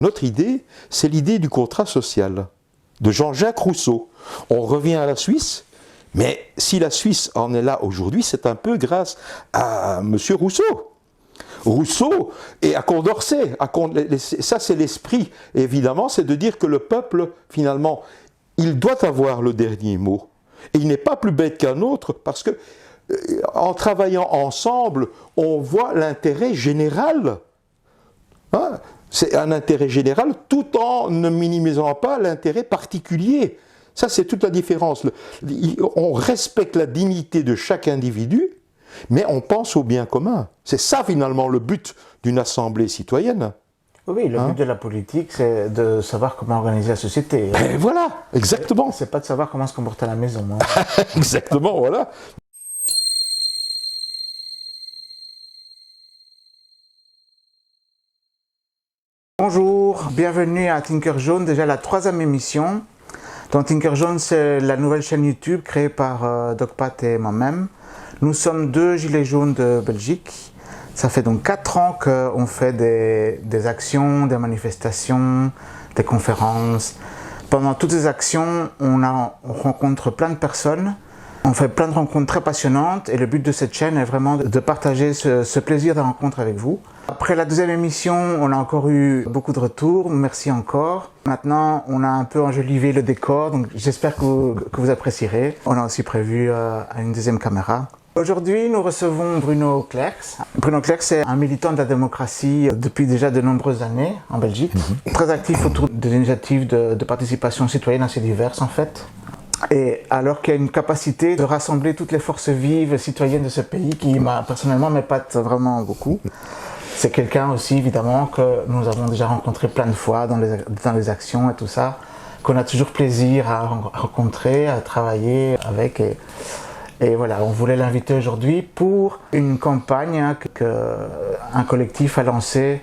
Notre idée, c'est l'idée du contrat social de Jean-Jacques Rousseau. On revient à la Suisse, mais si la Suisse en est là aujourd'hui, c'est un peu grâce à M. Rousseau. Rousseau et à Condorcet. Ça, c'est l'esprit, évidemment, c'est de dire que le peuple, finalement, il doit avoir le dernier mot. Et il n'est pas plus bête qu'un autre, parce que en travaillant ensemble, on voit l'intérêt général. Hein? C'est un intérêt général tout en ne minimisant pas l'intérêt particulier. Ça, c'est toute la différence. On respecte la dignité de chaque individu, mais on pense au bien commun. C'est ça, finalement, le but d'une assemblée citoyenne. Oui, le but de la politique, c'est de savoir comment organiser la société. Et voilà, exactement. C'est pas de savoir comment se comporter à la maison. Hein. Exactement, voilà. Bonjour, bienvenue à Tinker Jaune, déjà la 3e émission. Donc Tinker Jaune, c'est la nouvelle chaîne YouTube créée par DocPat et moi-même. Nous sommes 2 gilets jaunes de Belgique. Ça fait donc 4 ans qu'on fait des actions, des manifestations, des conférences. Pendant toutes ces actions, on rencontre plein de personnes. On fait plein de rencontres très passionnantes et le but de cette chaîne est vraiment de partager ce plaisir de rencontre avec vous. Après la 2e émission, on a encore eu beaucoup de retours, merci encore. Maintenant, on a un peu enjolivé le décor, donc j'espère que vous apprécierez. On a aussi prévu une 2e caméra. Aujourd'hui, nous recevons Bruno Clerks. Bruno Clerks est un militant de la démocratie depuis déjà de nombreuses années en Belgique. Très actif autour des initiatives de participation citoyenne assez diverses en fait. Et alors qu'il y a une capacité de rassembler toutes les forces vives citoyennes de ce pays qui personnellement m'épate vraiment beaucoup. C'est quelqu'un aussi évidemment que nous avons déjà rencontré plein de fois dans les actions et tout ça, qu'on a toujours plaisir à rencontrer, à travailler avec. Et voilà, on voulait l'inviter aujourd'hui pour une campagne qu'un collectif a lancée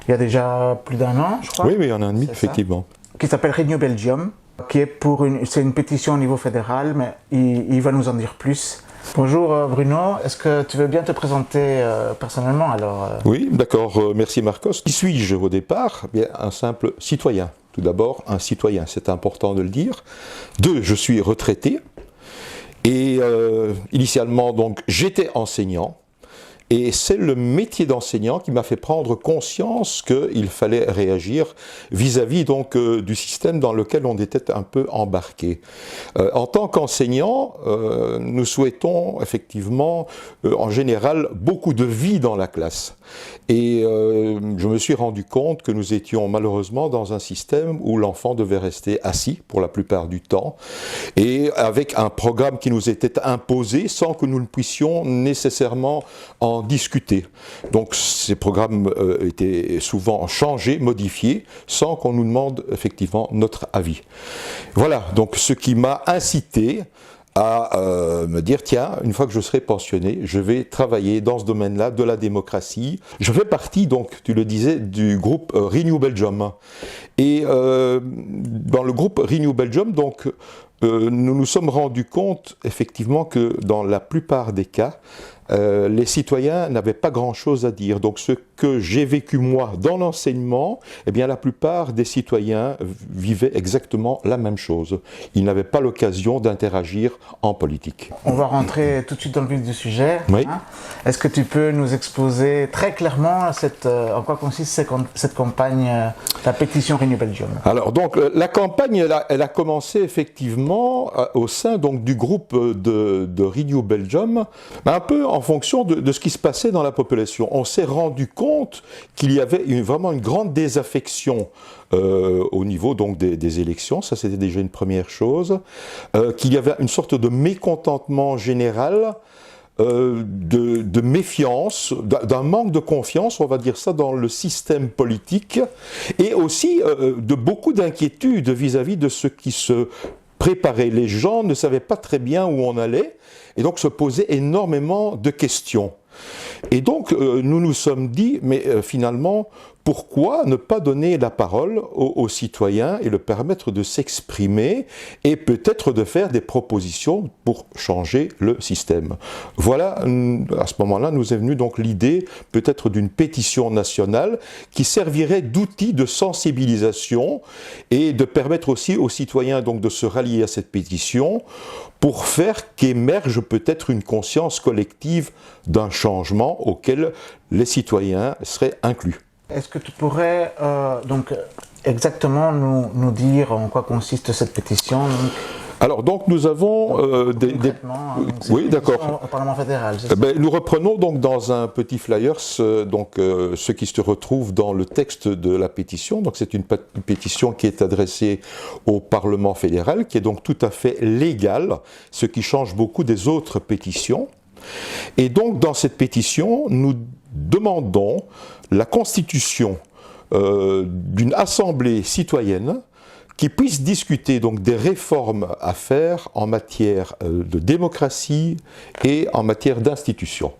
il y a déjà plus d'1 an, je crois. Oui, il y en a un demi, effectivement. Qui s'appelle Renew Belgium, qui est c'est une pétition au niveau fédéral, mais il va nous en dire plus. Bonjour Bruno, est-ce que tu veux bien te présenter personnellement alors Oui, d'accord, merci Marcos. Qui suis-je au départ? Bien, un simple citoyen. Tout d'abord, un citoyen, c'est important de le dire. 2, je suis retraité. Et initialement, donc, j'étais enseignant. Et c'est le métier d'enseignant qui m'a fait prendre conscience qu'il fallait réagir vis-à-vis donc du système dans lequel on était un peu embarqué. En tant qu'enseignant, nous souhaitons effectivement, en général, beaucoup de vie dans la classe. Et je me suis rendu compte que nous étions malheureusement dans un système où l'enfant devait rester assis pour la plupart du temps, et avec un programme qui nous était imposé sans que nous ne puissions nécessairement en discuter. Donc ces programmes étaient souvent changés, modifiés, sans qu'on nous demande effectivement notre avis. Voilà, donc ce qui m'a incité à me dire, tiens, une fois que je serai pensionné, je vais travailler dans ce domaine-là de la démocratie. Je fais partie, donc, tu le disais, du groupe Renew Belgium. Et dans le groupe Renew Belgium, donc, nous nous sommes rendus compte, effectivement, que dans la plupart des cas, les citoyens n'avaient pas grand-chose à dire. Donc ce que j'ai vécu moi dans l'enseignement, eh bien la plupart des citoyens vivaient exactement la même chose. Ils n'avaient pas l'occasion d'interagir en politique. On va rentrer tout de suite dans le vif du sujet. Oui. Hein. Est-ce que tu peux nous exposer très clairement en quoi consiste cette campagne, la pétition Renew Belgium? Alors donc la campagne, elle a commencé effectivement au sein donc du groupe de Renew Belgium, un peu en fonction de ce qui se passait dans la population. On s'est rendu compte qu'il y avait vraiment une grande désaffection au niveau donc des élections, ça c'était déjà une première chose, qu'il y avait une sorte de mécontentement général, de méfiance, d'un manque de confiance, on va dire ça, dans le système politique, et aussi de beaucoup d'inquiétudes vis-à-vis de ce qui se préparait. Les gens ne savaient pas très bien où on allait, et donc se posaient énormément de questions. Et donc nous nous sommes dit, mais finalement, pourquoi ne pas donner la parole aux citoyens et leur permettre de s'exprimer et peut-être de faire des propositions pour changer le système. Voilà, à ce moment-là, nous est venue donc l'idée peut-être d'une pétition nationale qui servirait d'outil de sensibilisation et de permettre aussi aux citoyens donc de se rallier à cette pétition pour faire qu'émerge peut-être une conscience collective d'un changement auquel les citoyens seraient inclus. Est-ce que tu pourrais donc exactement nous dire en quoi consiste cette pétition Alors donc nous avons oui, d'accord. Au Parlement fédéral. C'est ça. Nous reprenons donc dans un petit flyer ce qui se retrouve dans le texte de la pétition. Donc c'est une pétition qui est adressée au Parlement fédéral, qui est donc tout à fait légale, ce qui change beaucoup des autres pétitions. Et donc dans cette pétition, nous demandons la constitution d'une assemblée citoyenne qui puisse discuter donc des réformes à faire en matière de démocratie et en matière d'institutions.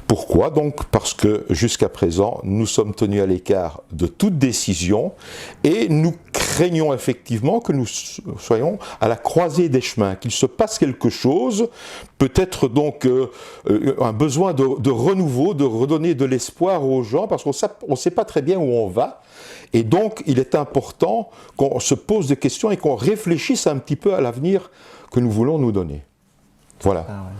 Pourquoi donc? Parce que jusqu'à présent, nous sommes tenus à l'écart de toute décision et nous craignons effectivement que nous soyons à la croisée des chemins, qu'il se passe quelque chose, peut-être donc un besoin de renouveau, de redonner de l'espoir aux gens, parce qu'on ne sait pas très bien où on va. Et donc, il est important qu'on se pose des questions et qu'on réfléchisse un petit peu à l'avenir que nous voulons nous donner. Voilà. Ah ouais.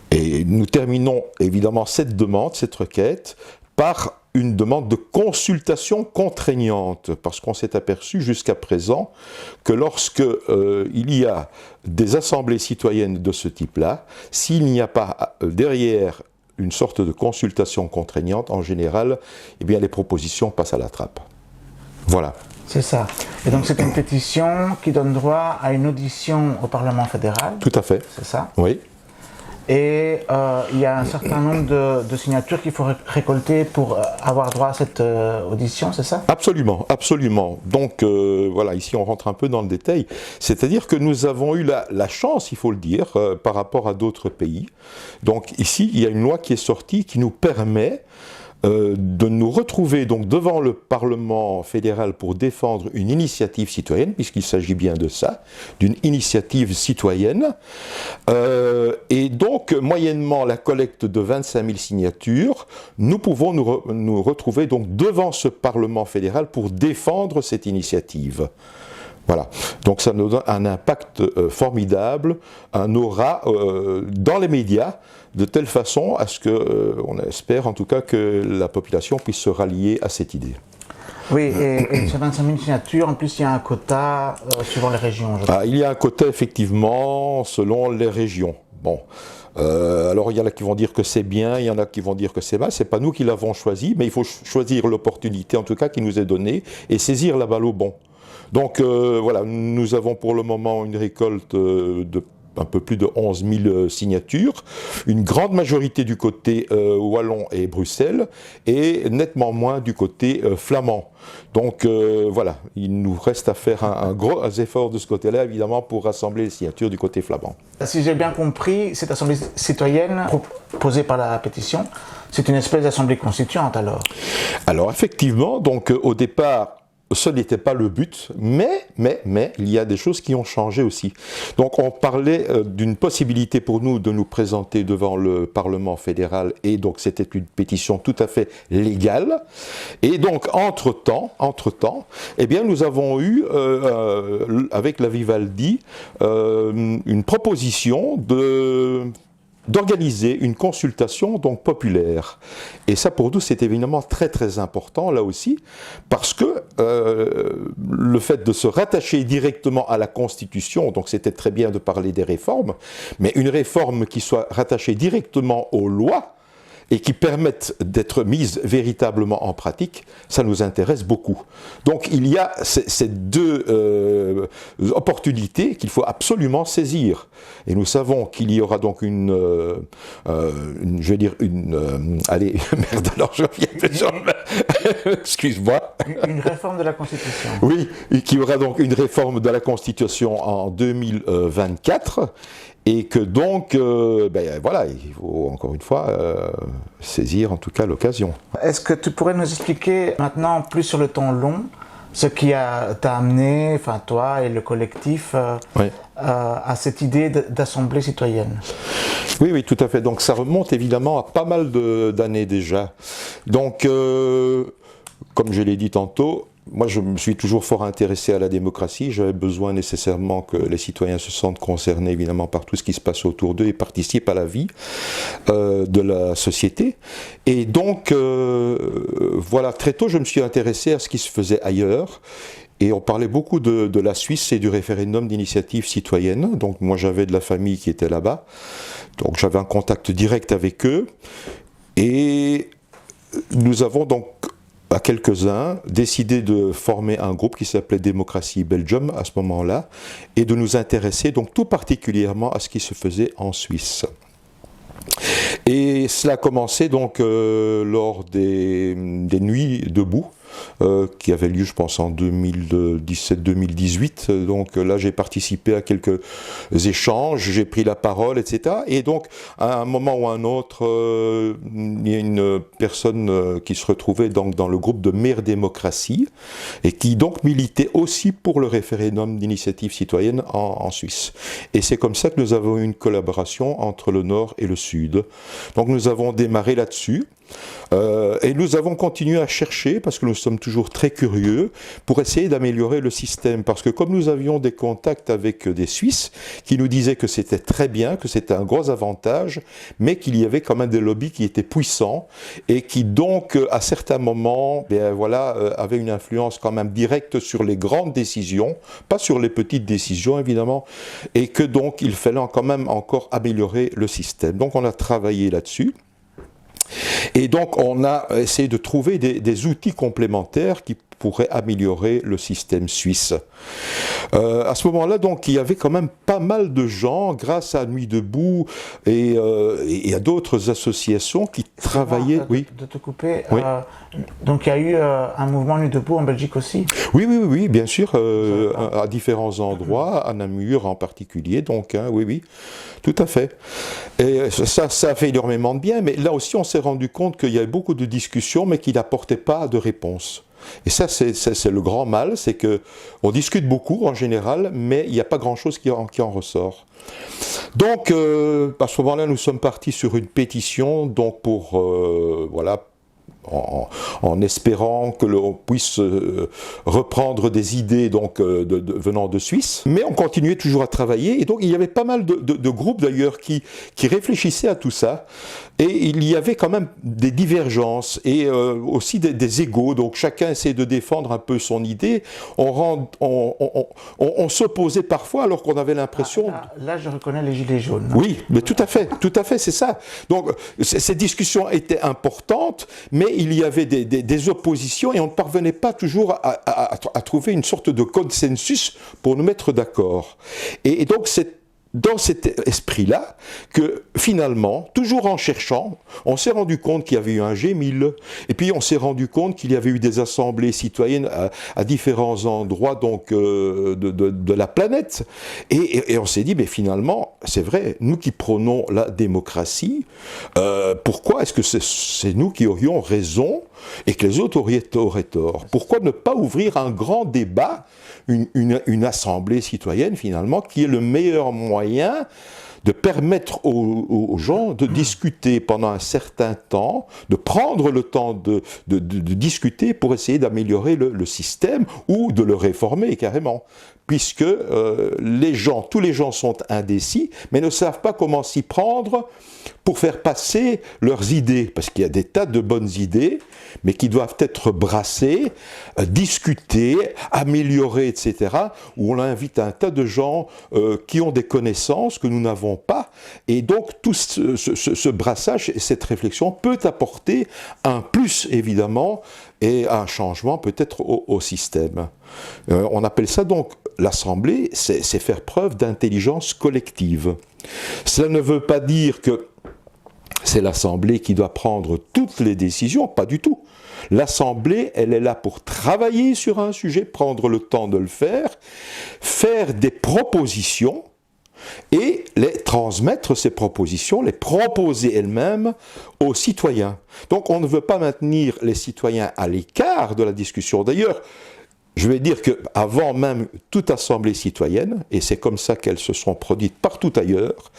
Et nous terminons évidemment cette demande, cette requête, par une demande de consultation contraignante, parce qu'on s'est aperçu jusqu'à présent que lorsque il y a des assemblées citoyennes de ce type-là, s'il n'y a pas derrière une sorte de consultation contraignante, en général, eh bien, les propositions passent à la trappe. Voilà. C'est ça. Et donc c'est une pétition qui donne droit à une audition au Parlement fédéral. Tout à fait. C'est ça. Oui. Et il y a un certain nombre de signatures qu'il faut récolter pour avoir droit à cette audition, c'est ça? Absolument, absolument. Donc voilà, ici on rentre un peu dans le détail. C'est-à-dire que nous avons eu la chance, il faut le dire, par rapport à d'autres pays. Donc ici, il y a une loi qui est sortie qui nous permet de nous retrouver donc devant le Parlement fédéral pour défendre une initiative citoyenne, puisqu'il s'agit bien de ça, d'une initiative citoyenne, et donc moyennement la collecte de 25 000 signatures, nous pouvons nous retrouver donc devant ce Parlement fédéral pour défendre cette initiative. Voilà, donc ça nous donne un impact formidable, un aura dans les médias, de telle façon à ce que, on espère en tout cas que la population puisse se rallier à cette idée. Oui, et ces 25 000 signatures, en plus il y a un quota suivant les régions. Il y a un quota effectivement selon les régions. Bon. Alors il y en a qui vont dire que c'est bien, il y en a qui vont dire que c'est mal, c'est pas nous qui l'avons choisi, mais il faut choisir l'opportunité en tout cas qui nous est donnée et saisir la balle au bon. Donc voilà, nous avons pour le moment une récolte de un peu plus de 11 000 signatures, une grande majorité du côté wallon et Bruxelles, et nettement moins du côté flamand. Donc voilà, il nous reste à faire un gros effort de ce côté-là, évidemment, pour rassembler les signatures du côté flamand. Si j'ai bien compris, cette assemblée citoyenne proposée par la pétition, c'est une espèce d'assemblée constituante alors? Alors effectivement, donc au départ, ce n'était pas le but, mais il y a des choses qui ont changé aussi. Donc on parlait d'une possibilité pour nous de nous présenter devant le Parlement fédéral, et donc c'était une pétition tout à fait légale. Et donc entre-temps, eh bien nous avons eu, avec la Vivaldi, une proposition d'organiser une consultation donc populaire. Et ça pour nous c'est évidemment très très important là aussi, parce que le fait de se rattacher directement à la Constitution, donc c'était très bien de parler des réformes, mais une réforme qui soit rattachée directement aux lois, et qui permettent d'être mises véritablement en pratique, ça nous intéresse beaucoup. Donc il y a ces deux opportunités qu'il faut absolument saisir. Et nous savons qu'il y aura donc allez, merde, alors je viens de... Excuse-moi. Une réforme de la Constitution. Oui, qu'il y aura donc une réforme de la Constitution en 2024, et que donc, voilà, il faut encore une fois saisir en tout cas l'occasion. Est-ce que tu pourrais nous expliquer maintenant plus sur le temps long, ce qui t'a amené, enfin toi et le collectif, à cette idée d'assemblée citoyenne? Oui, tout à fait. Donc ça remonte évidemment à pas mal d'années déjà. Donc, comme je l'ai dit tantôt, moi je me suis toujours fort intéressé à la démocratie. J'avais besoin nécessairement que les citoyens se sentent concernés évidemment par tout ce qui se passe autour d'eux et participent à la vie de la société. Et donc, voilà, très tôt je me suis intéressé à ce qui se faisait ailleurs. Et on parlait beaucoup de la Suisse et du référendum d'initiative citoyenne. Donc moi j'avais de la famille qui était là-bas. Donc j'avais un contact direct avec eux. Et nous avons donc, à quelques-uns, décidé de former un groupe qui s'appelait Démocratie Belgium à ce moment-là, et de nous intéresser donc tout particulièrement à ce qui se faisait en Suisse. Et cela a commencé donc lors des nuits debout, qui avait lieu je pense en 2017-2018, donc là j'ai participé à quelques échanges, j'ai pris la parole, etc. Et donc à un moment ou à un autre, il y a une personne qui se retrouvait donc dans le groupe de Mère Démocratie et qui donc militait aussi pour le référendum d'initiative citoyenne en Suisse. Et c'est comme ça que nous avons eu une collaboration entre le Nord et le Sud. Donc nous avons démarré là-dessus. Et nous avons continué à chercher, parce que nous sommes toujours très curieux, pour essayer d'améliorer le système. Parce que comme nous avions des contacts avec des Suisses qui nous disaient que c'était très bien, que c'était un gros avantage, mais qu'il y avait quand même des lobbies qui étaient puissants et qui donc, à certains moments, avaient une influence quand même directe sur les grandes décisions, pas sur les petites décisions évidemment, et que donc il fallait quand même encore améliorer le système. Donc on a travaillé là-dessus. Et donc on a essayé de trouver des outils complémentaires qui pourraient améliorer le système suisse. À ce moment-là, donc, il y avait quand même pas mal de gens, grâce à Nuit debout et à d'autres associations qui travaillaient... De te couper. Oui. Donc il y a eu un mouvement Nuit debout en Belgique aussi? Oui, bien sûr, à différents endroits, à Namur en particulier, donc, oui, tout à fait. Et ça a fait énormément de bien, mais là aussi on s'est rendu compte qu'il y avait beaucoup de discussions, mais qui n'apportaient pas de réponse. Et ça, c'est le grand mal, c'est qu'on discute beaucoup en général, mais il n'y a pas grand-chose qui en ressort. Donc, à ce moment-là, nous sommes partis sur une pétition, donc pour, en espérant que l'on puisse reprendre des idées donc, venant de Suisse. Mais on continuait toujours à travailler, et donc il y avait pas mal de groupes d'ailleurs qui réfléchissaient à tout ça, et il y avait quand même des divergences, et aussi des égos, donc chacun essayait de défendre un peu son idée. On s'opposait parfois alors qu'on avait l'impression... Là, je reconnais les gilets jaunes. Oui, mais tout à fait, c'est ça. Donc ces discussions étaient importantes, mais il y avait des oppositions et on ne parvenait pas toujours à trouver une sorte de consensus pour nous mettre d'accord. Et donc c'est dans cet esprit-là que finalement, toujours en cherchant, on s'est rendu compte qu'il y avait eu un G1000, et puis on s'est rendu compte qu'il y avait eu des assemblées citoyennes à différents endroits donc, de la planète, et on s'est dit, mais finalement, c'est vrai, nous qui prônons la démocratie, pourquoi est-ce que c'est nous qui aurions raison et que les autres auraient tort? Pourquoi ne pas ouvrir un grand débat, une assemblée citoyenne finalement, qui est le meilleur moyen de permettre aux gens de discuter pendant un certain temps, de prendre le temps de discuter pour essayer d'améliorer le système ou de le réformer carrément, puisque tous les gens sont indécis, mais ne savent pas comment s'y prendre pour faire passer leurs idées, parce qu'il y a des tas de bonnes idées, mais qui doivent être brassées, discutées, améliorées, etc., où on invite un tas de gens qui ont des connaissances que nous n'avons pas, et donc tout ce brassage et cette réflexion peut apporter un plus, évidemment, et un changement peut-être au système. On appelle ça donc l'assemblée, c'est faire preuve d'intelligence collective. Cela ne veut pas dire que c'est l'assemblée qui doit prendre toutes les décisions, pas du tout. L'assemblée, elle est là pour travailler sur un sujet, prendre le temps de le faire des propositions, et les transmettre ces propositions, les proposer elles-mêmes aux citoyens. Donc on ne veut pas maintenir les citoyens à l'écart de la discussion. D'ailleurs, je vais dire qu'avant même toute assemblée citoyenne, et c'est comme ça qu'elles se sont produites partout ailleurs,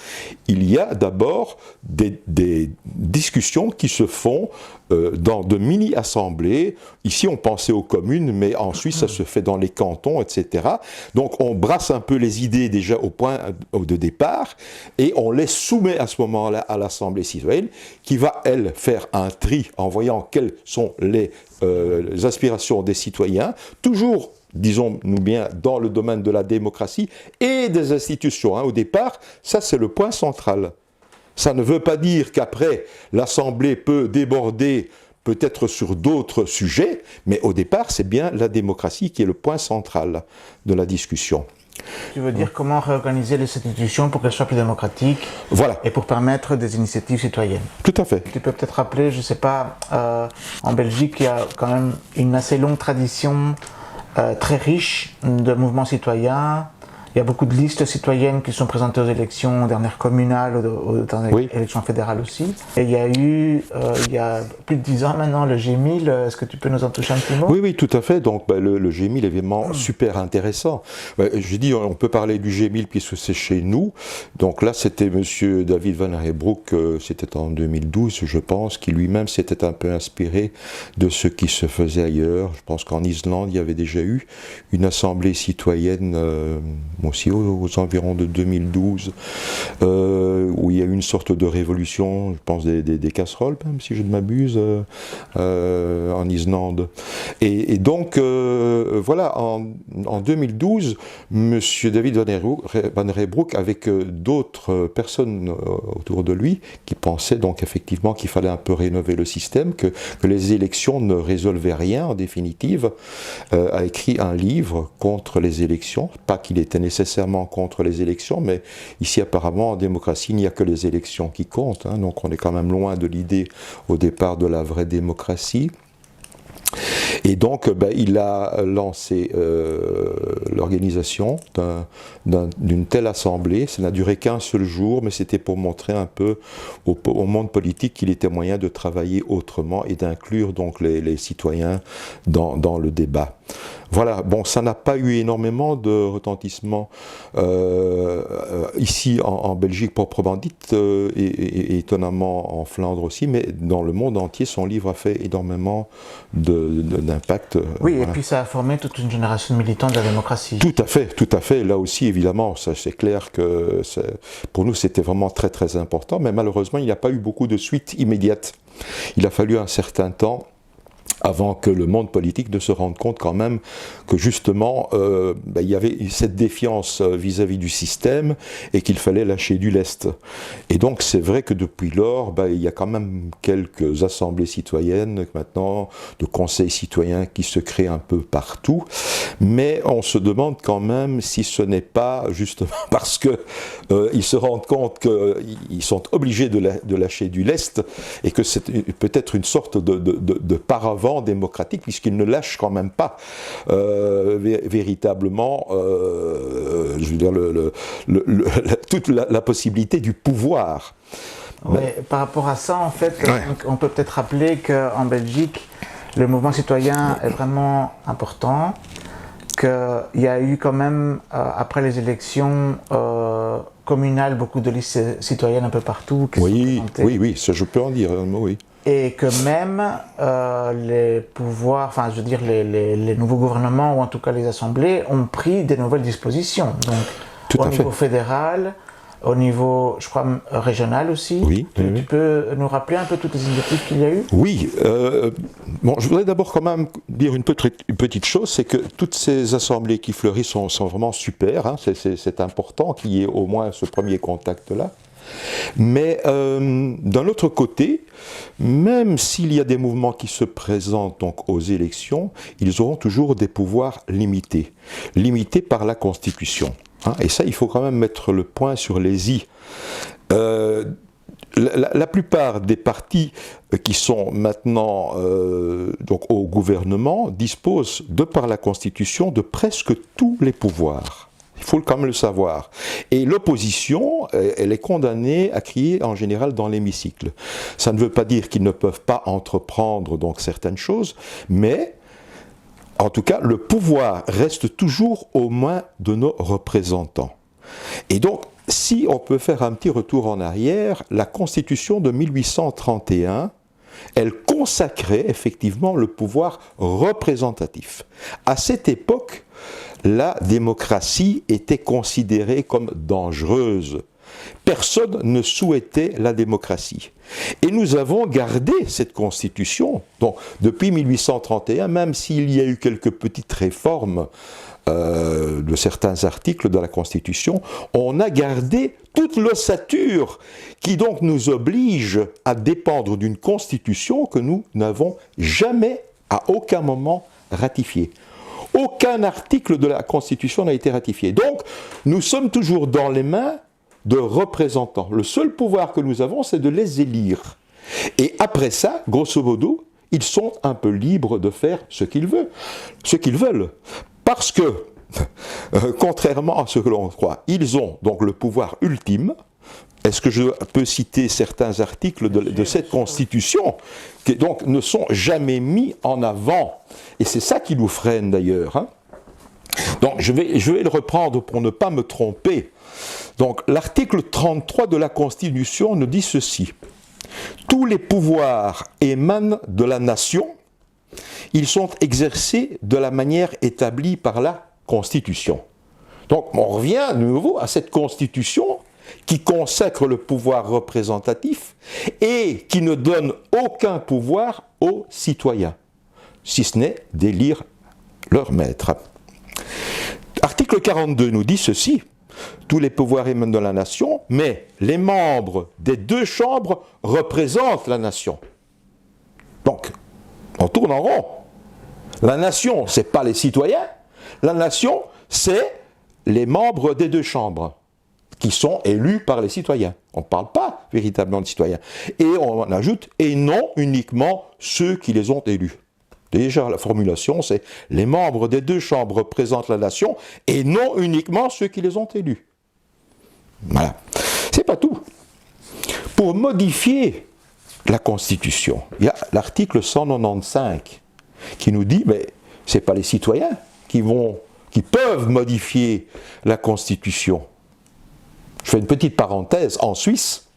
il y a d'abord des discussions qui se font dans de mini-assemblées. Ici, on pensait aux communes, mais en Suisse, ça se fait dans les cantons, etc. Donc, on brasse un peu les idées déjà au point de départ, et on les soumet à ce moment-là à l'assemblée citoyenne, qui va, elle, faire un tri en voyant quelles sont les aspirations des citoyens, toujours, disons-nous bien, dans le domaine de la démocratie et des institutions. Au départ, ça c'est le point central. Ça ne veut pas dire qu'après, l'Assemblée peut déborder peut-être sur d'autres sujets, mais au départ, c'est bien la démocratie qui est le point central de la discussion. Tu veux dire comment réorganiser les institutions pour qu'elles soient plus démocratiques, voilà, et pour permettre des initiatives citoyennes. Tout à fait. Tu peux peut-être rappeler, je ne sais pas, en Belgique, il y a quand même une assez longue tradition très riche de mouvements citoyens. Il y a beaucoup de listes citoyennes qui sont présentées aux élections dernières communales, aux élections fédérales aussi. Et il y a eu, il y a plus de 10 ans maintenant, le G1000. Est-ce que tu peux nous en toucher un petit mot? Oui, tout à fait. Donc, le G1000 est vraiment super intéressant. Je dis, on peut parler du G1000 puisque c'est chez nous. Donc là, c'était monsieur David Van Reybrouck, c'était en 2012, je pense, qui lui-même s'était un peu inspiré de ce qui se faisait ailleurs. Je pense qu'en Islande, il y avait déjà eu une assemblée citoyenne, aussi aux environs de 2012, où il y a eu une sorte de révolution, je pense des casseroles, même si je ne m'abuse, en Islande. Et donc, voilà, en 2012, M. David Van Reybrouck, avec d'autres personnes autour de lui, qui pensaient donc effectivement qu'il fallait un peu rénover le système, que les élections ne résolvaient rien en définitive, a écrit un livre contre les élections, pas qu'il était nécessairement contre les élections, mais ici apparemment en démocratie il n'y a que les élections qui comptent, donc on est quand même loin de l'idée au départ de la vraie démocratie. Et donc, il a lancé l'organisation d'une telle assemblée. Ça n'a duré qu'un seul jour, mais c'était pour montrer un peu au monde politique qu'il était moyen de travailler autrement et d'inclure donc les citoyens dans le débat. Voilà, bon, ça n'a pas eu énormément de retentissement ici en Belgique proprement dite, et étonnamment en Flandre aussi, mais dans le monde entier, son livre a fait énormément d'impact. Oui, voilà. Et puis ça a formé toute une génération de militants de la démocratie. Tout à fait. Là aussi, évidemment, c'est clair que pour nous, c'était vraiment très très important, mais malheureusement, il n'y a pas eu beaucoup de suite immédiate. Il a fallu un certain temps avant que le monde politique ne se rende compte quand même que justement il y avait cette défiance vis-à-vis du système et qu'il fallait lâcher du lest. Et donc c'est vrai que depuis lors, il y a quand même quelques assemblées citoyennes maintenant, de conseils citoyens qui se créent un peu partout, mais on se demande quand même si ce n'est pas justement parce que ils se rendent compte qu'ils sont obligés de lâcher du lest et que c'est peut-être une sorte de paravent démocratique, puisqu'ils ne lâchent quand même pas véritablement je veux dire toute la possibilité du pouvoir. Mais par rapport à ça, en fait, on peut peut-être rappeler qu'en Belgique, le mouvement citoyen est vraiment important, qu'il y a eu quand même, après les élections communales, beaucoup de listes citoyennes un peu partout. Oui, ça je peux en dire, oui. Et que même les pouvoirs, enfin je veux dire les nouveaux gouvernements, ou en tout cas les assemblées, ont pris des nouvelles dispositions. Donc au niveau fédéral, au niveau, je crois, régional aussi. Oui. Tu peux nous rappeler un peu toutes les initiatives qu'il y a eu? Oui. Bon, je voudrais d'abord quand même dire une petite chose, c'est que toutes ces assemblées qui fleurissent sont vraiment super. C'est important qu'il y ait au moins ce premier contact-là. Mais d'un autre côté, même s'il y a des mouvements qui se présentent donc aux élections, ils auront toujours des pouvoirs limités par la Constitution. Et ça, il faut quand même mettre le point sur les i. La plupart des partis qui sont maintenant donc au gouvernement disposent, de par la Constitution, de presque tous les pouvoirs. Il faut quand même le savoir. Et l'opposition, elle est condamnée à crier en général dans l'hémicycle. Ça ne veut pas dire qu'ils ne peuvent pas entreprendre donc certaines choses, mais en tout cas, le pouvoir reste toujours aux mains de nos représentants. Et donc, si on peut faire un petit retour en arrière, la Constitution de 1831, elle consacrait effectivement le pouvoir représentatif. À cette époque, la démocratie était considérée comme dangereuse. Personne ne souhaitait la démocratie. Et nous avons gardé cette constitution. Donc, depuis 1831, même s'il y a eu quelques petites réformes de certains articles de la Constitution, on a gardé toute l'ossature qui donc nous oblige à dépendre d'une Constitution que nous n'avons jamais, à aucun moment, ratifiée. Aucun article de la Constitution n'a été ratifié. Donc, nous sommes toujours dans les mains de représentants. Le seul pouvoir que nous avons, c'est de les élire. Et après ça, grosso modo, ils sont un peu libres de faire ce qu'ils veulent. Parce que, contrairement à ce que l'on croit, ils ont donc le pouvoir ultime. Est-ce que je peux citer certains articles de cette Constitution qui donc ne sont jamais mis en avant? Et c'est ça qui nous freine d'ailleurs. Hein. Donc je vais le reprendre pour ne pas me tromper. Donc l'article 33 de la Constitution nous dit ceci. Tous les pouvoirs émanent de la nation. Ils sont exercés de la manière établie par la Constitution. Donc on revient de nouveau à cette Constitution qui consacre le pouvoir représentatif et qui ne donne aucun pouvoir aux citoyens, si ce n'est d'élire leur maître. Article 42 nous dit ceci. Tous les pouvoirs émanent de la nation, mais les membres des deux chambres représentent la nation. Donc, on tourne en rond. La nation, ce n'est pas les citoyens. La nation, c'est les membres des deux chambres qui sont élus par les citoyens. On ne parle pas véritablement de citoyens. Et on ajoute, et non uniquement ceux qui les ont élus. Déjà, la formulation, c'est les membres des deux chambres représentent la nation et non uniquement ceux qui les ont élus. Voilà. C'est pas tout. Pour modifier la Constitution, il y a l'article 195 qui nous dit, mais ce n'est pas les citoyens qui peuvent modifier la Constitution. Je fais une petite parenthèse. En Suisse,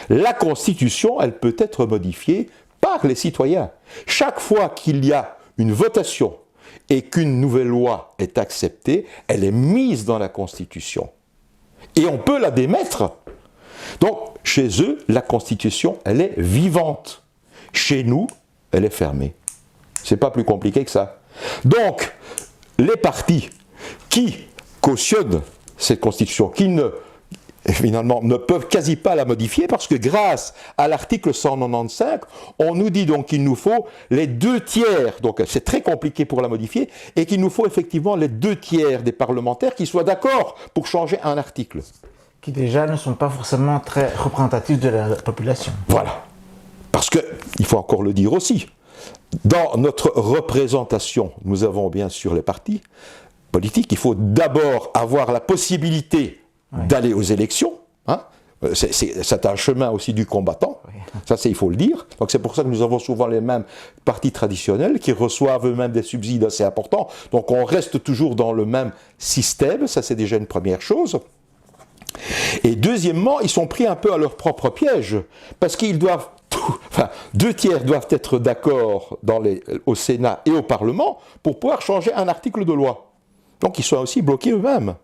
la Constitution, elle peut être modifiée par les citoyens. Chaque fois qu'il y a une votation et qu'une nouvelle loi est acceptée, elle est mise dans la Constitution. Et on peut la démettre. Donc, chez eux, la Constitution, elle est vivante. Chez nous, elle est fermée. C'est pas plus compliqué que ça. Donc, les partis qui cautionnent cette Constitution, qui finalement ne peuvent quasi pas la modifier parce que grâce à l'article 195, on nous dit donc qu'il nous faut les 2/3, donc c'est très compliqué pour la modifier, et qu'il nous faut effectivement les 2/3 des parlementaires qui soient d'accord pour changer un article. Qui déjà ne sont pas forcément très représentatifs de la population. Voilà. Parce que, il faut encore le dire aussi, dans notre représentation, nous avons bien sûr les partis politiques, il faut d'abord avoir la possibilité d'aller aux élections, hein. C'est un chemin aussi du combattant, ça il faut le dire. Donc c'est pour ça que nous avons souvent les mêmes partis traditionnels qui reçoivent eux-mêmes des subsides assez importants, donc on reste toujours dans le même système, ça c'est déjà une première chose. Et deuxièmement, ils sont pris un peu à leur propre piège, parce qu'ils doivent, 2/3 doivent être d'accord au Sénat et au Parlement pour pouvoir changer un article de loi. Donc ils sont aussi bloqués eux-mêmes.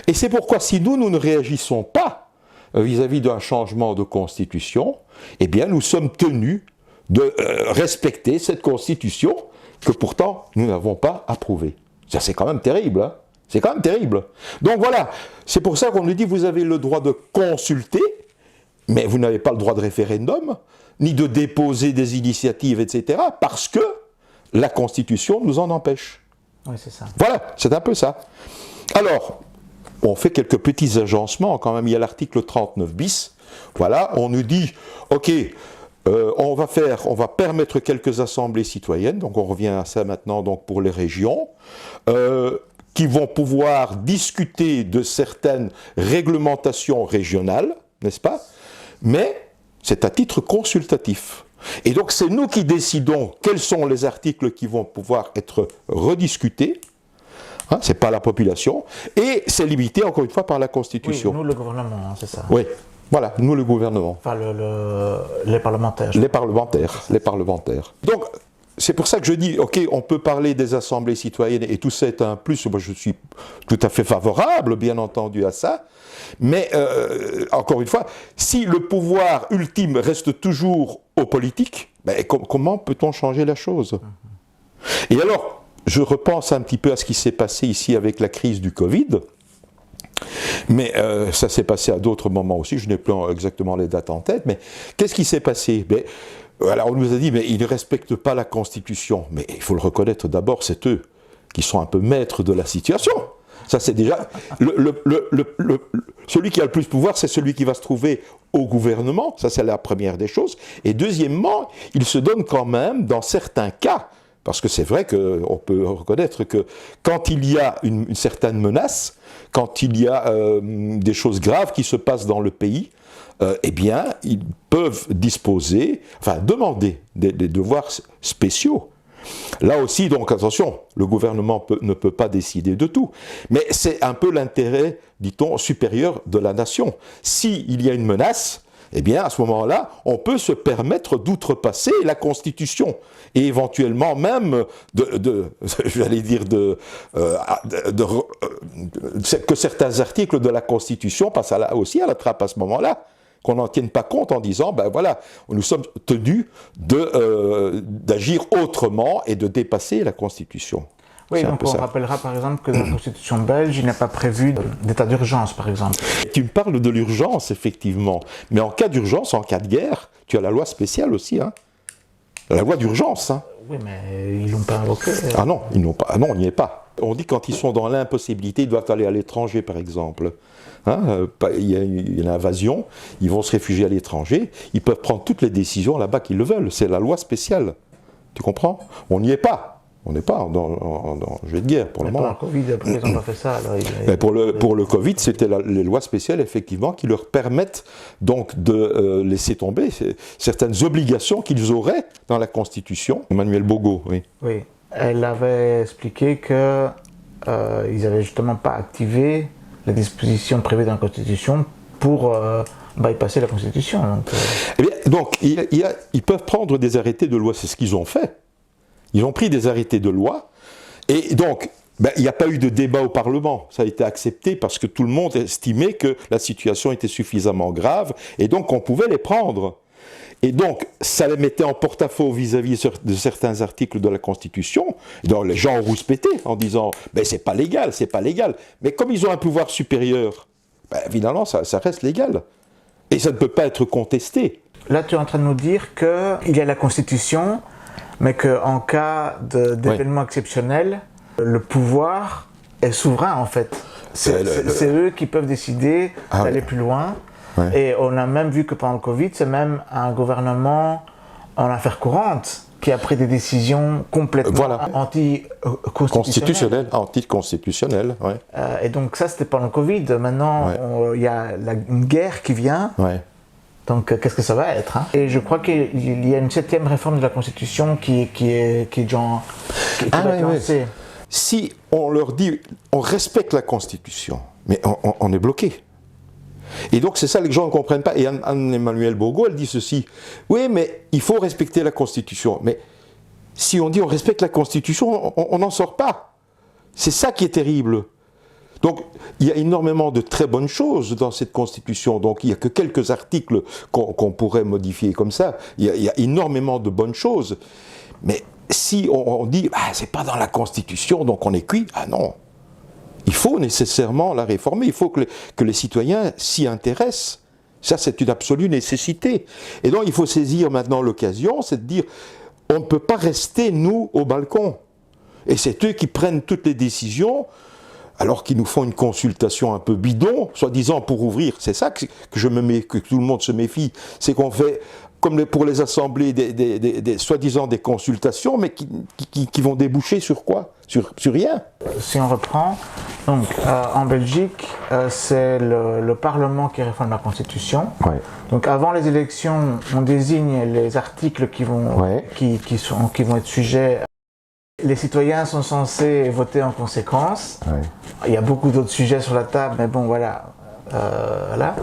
Et c'est pourquoi si nous ne réagissons pas vis-à-vis d'un changement de constitution, eh bien nous sommes tenus de respecter cette constitution que pourtant nous n'avons pas approuvée. Ça c'est quand même terrible, hein. C'est quand même terrible. Donc voilà, c'est pour ça qu'on nous dit vous avez le droit de consulter, mais vous n'avez pas le droit de référendum, ni de déposer des initiatives, etc., parce que la Constitution nous en empêche. Oui, c'est ça. Voilà, c'est un peu ça. Alors, on fait quelques petits agencements quand même. Il y a l'article 39 bis. Voilà, on nous dit, ok, on va permettre quelques assemblées citoyennes. Donc on revient à ça maintenant donc pour les régions. qui vont pouvoir discuter de certaines réglementations régionales, n'est-ce pas? Mais c'est à titre consultatif. Et donc c'est nous qui décidons quels sont les articles qui vont pouvoir être rediscutés. Hein, c'est pas la population. Et c'est limité encore une fois par la Constitution. Oui, nous le gouvernement, hein, c'est ça. Oui, voilà, nous le gouvernement. Enfin les parlementaires. Les parlementaires, les parlementaires. Donc c'est pour ça que je dis, ok, on peut parler des assemblées citoyennes et tout ça est un plus. Moi je suis tout à fait favorable, bien entendu, à ça. Mais, encore une fois, si le pouvoir ultime reste toujours aux politiques, ben, comment peut-on changer la chose? Et alors, je repense un petit peu à ce qui s'est passé ici avec la crise du Covid, mais ça s'est passé à d'autres moments aussi, je n'ai plus exactement les dates en tête, mais qu'est-ce qui s'est passé? Ben, alors on nous a dit, mais ils ne respectent pas la Constitution. Mais il faut le reconnaître d'abord, c'est eux qui sont un peu maîtres de la situation. Ça, c'est déjà... celui qui a le plus de pouvoir, c'est celui qui va se trouver au gouvernement. Ça, c'est la première des choses. Et deuxièmement, il se donne quand même, dans certains cas, parce que c'est vrai qu'on peut reconnaître que quand il y a une certaine menace, quand il y a des choses graves qui se passent dans le pays, eh bien, ils peuvent disposer, enfin, demander des devoirs spéciaux. Là aussi, donc attention, le gouvernement ne peut pas décider de tout, mais c'est un peu l'intérêt, dit-on, supérieur de la nation. S'il y a une menace, eh bien, à ce moment-là, on peut se permettre d'outrepasser la Constitution et éventuellement même que certains articles de la Constitution passent aussi à la trappe à ce moment-là. Qu'on n'en tienne pas compte en disant, ben voilà, nous sommes tenus d'agir autrement et de dépasser la Constitution. Oui, donc on rappellera par exemple que dans la Constitution belge, il n'y a pas prévu d'état d'urgence, par exemple. Tu me parles de l'urgence, effectivement, mais en cas d'urgence, en cas de guerre, tu as la loi spéciale aussi, hein. La loi d'urgence, hein. Oui, mais ils ne l'ont pas invoqué. Ah non, ils n'ont pas. Ah non, il n'y est pas. On dit quand ils sont dans l'impossibilité, ils doivent aller à l'étranger, par exemple. Hein, il y a une invasion, ils vont se réfugier à l'étranger, ils peuvent prendre toutes les décisions là-bas qu'ils le veulent. C'est la loi spéciale. Tu comprends? On n'y est pas. On n'est pas en jeu de guerre pour le moment. Pour le Covid, après, ils n'ont pas fait ça. Alors pour le Covid, c'était les lois spéciales, effectivement, qui leur permettent donc de laisser tomber certaines obligations qu'ils auraient dans la Constitution. Emmanuel Bogo, oui. Oui. Elle avait expliqué qu'ils n'avaient justement pas activé les dispositions prévues dans la Constitution pour bypasser la Constitution. Donc, ils peuvent prendre des arrêtés de loi, c'est ce qu'ils ont fait. Ils ont pris des arrêtés de loi, et donc, il n'y a pas eu de débat au Parlement. Ça a été accepté parce que tout le monde estimait que la situation était suffisamment grave, et donc on pouvait les prendre. Et donc, ça les mettait en porte-à-faux vis-à-vis de certains articles de la Constitution. Et donc, les gens ont rouspété en disant « c'est pas légal, c'est pas légal ». Mais comme ils ont un pouvoir supérieur, évidemment, ça reste légal. Et ça ne peut pas être contesté. Là, tu es en train de nous dire qu'il y a la Constitution, mais qu'en cas d'événements exceptionnels, le pouvoir est souverain, en fait. C'est eux qui peuvent décider d'aller plus loin. Ouais. Et on a même vu que pendant le Covid, c'est même un gouvernement en affaires courantes qui a pris des décisions complètement anticonstitutionnelles. Anticonstitutionnelles, ouais. Et donc ça, c'était pendant le Covid. Maintenant, il y a une guerre qui vient. Ouais. Donc, qu'est-ce que ça va être, hein? Et je crois qu'il y a une 7e réforme de la Constitution qui est lancée. Si on leur dit, on respecte la Constitution, mais on est bloqué. Et donc, c'est ça que les gens ne comprennent pas. Et Anne-Emmanuelle Bogo, elle dit ceci. Oui, mais il faut respecter la Constitution. Mais si on dit on respecte la Constitution, on n'en sort pas. C'est ça qui est terrible. Donc, il y a énormément de très bonnes choses dans cette Constitution. Donc, il n'y a que quelques articles qu'on pourrait modifier comme ça. Il y a énormément de bonnes choses. Mais si on dit c'est pas dans la Constitution, donc on est cuit, non. Il faut nécessairement la réformer, il faut que les citoyens s'y intéressent. Ça, c'est une absolue nécessité. Et donc, il faut saisir maintenant l'occasion, c'est de dire, on ne peut pas rester, nous, au balcon. Et c'est eux qui prennent toutes les décisions, alors qu'ils nous font une consultation un peu bidon, soi-disant pour ouvrir. C'est ça que tout le monde se méfie. C'est qu'on fait, comme pour les assemblées, soi-disant des consultations, mais qui vont déboucher sur quoi? sur rien. Si on reprend, donc en Belgique, c'est le Parlement qui réforme la Constitution. Ouais. Donc avant les élections, on désigne les articles qui vont, Ouais. qui vont être sujets. Les citoyens sont censés voter en conséquence. Ouais. Il y a beaucoup d'autres sujets sur la table, mais bon, voilà. Voilà.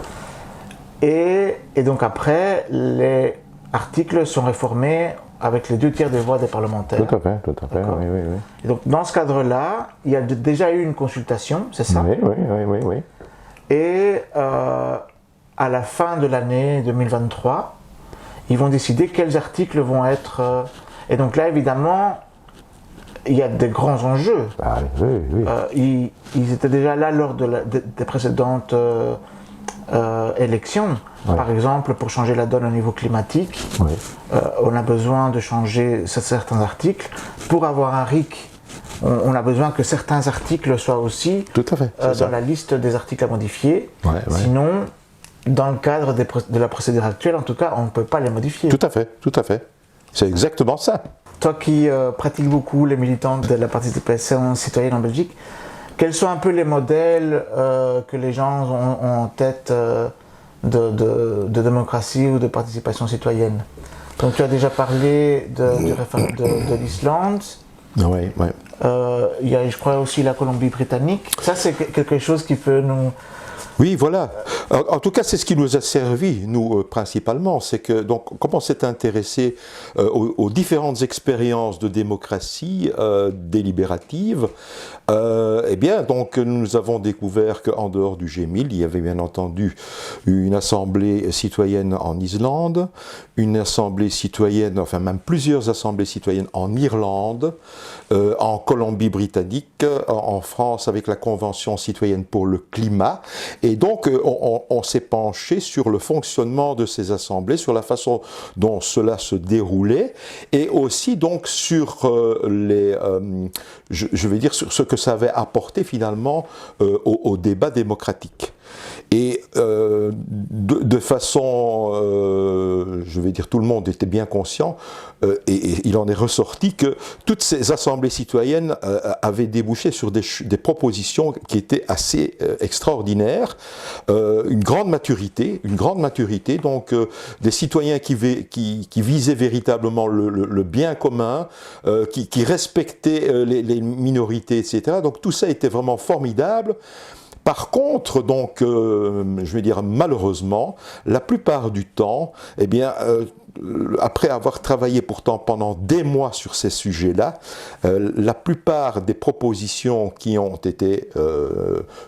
Et donc après, les articles sont réformés avec les 2/3 des voix des parlementaires. Tout à fait, oui, oui, oui. Et donc dans ce cadre-là, il y a déjà eu une consultation, c'est ça? Oui, oui, oui, oui, oui. Et à la fin de l'année 2023, ils vont décider quels articles vont être... Et donc là, évidemment, il y a des grands enjeux. Ah, oui, oui. Ils étaient déjà là lors des précédentes élections. Ouais. Par exemple, pour changer la donne au niveau climatique, Oui. on a besoin de changer certains articles. Pour avoir un RIC, on a besoin que certains articles soient aussi Tout à fait, c'est ça. dans la liste des articles à modifier. Ouais, ouais. Sinon, dans le cadre de la procédure actuelle, en tout cas, on ne peut pas les modifier. Tout à fait, tout à fait. C'est exactement ça. Toi qui pratiques beaucoup les militants de la participation citoyenne en Belgique, quels sont un peu les modèles que les gens ont en tête de démocratie ou de participation citoyenne? Donc tu as déjà parlé de l'Islande. Oui, oui. Il y a, je crois, aussi la Colombie-Britannique. Ça, c'est quelque chose qui peut nous... Oui, voilà. En tout cas, c'est ce qui nous a servi, nous, principalement. C'est que, donc, comme on s'est intéressé aux différentes expériences de démocratie délibérative, eh bien, donc, nous avons découvert qu'en dehors du G1000, il y avait bien entendu une assemblée citoyenne en Islande, une assemblée citoyenne, enfin même plusieurs assemblées citoyennes en Irlande, en Colombie-Britannique, en France avec la Convention citoyenne pour le climat. Et donc, on s'est penché sur le fonctionnement de ces assemblées, sur la façon dont cela se déroulait, et aussi donc sur je vais dire sur ce que ça avait apporté finalement au débat démocratique. Et de façon, je vais dire, tout le monde était bien conscient, et il en est ressorti que toutes ces assemblées citoyennes avaient débouché sur des propositions qui étaient assez extraordinaires, une grande maturité, donc des citoyens qui visaient véritablement le bien commun, qui respectaient les minorités, etc. Donc tout ça était vraiment formidable. Par contre, donc, je vais dire malheureusement, la plupart du temps, eh bien, après avoir travaillé pourtant pendant des mois sur ces sujets-là, la plupart des propositions qui ont été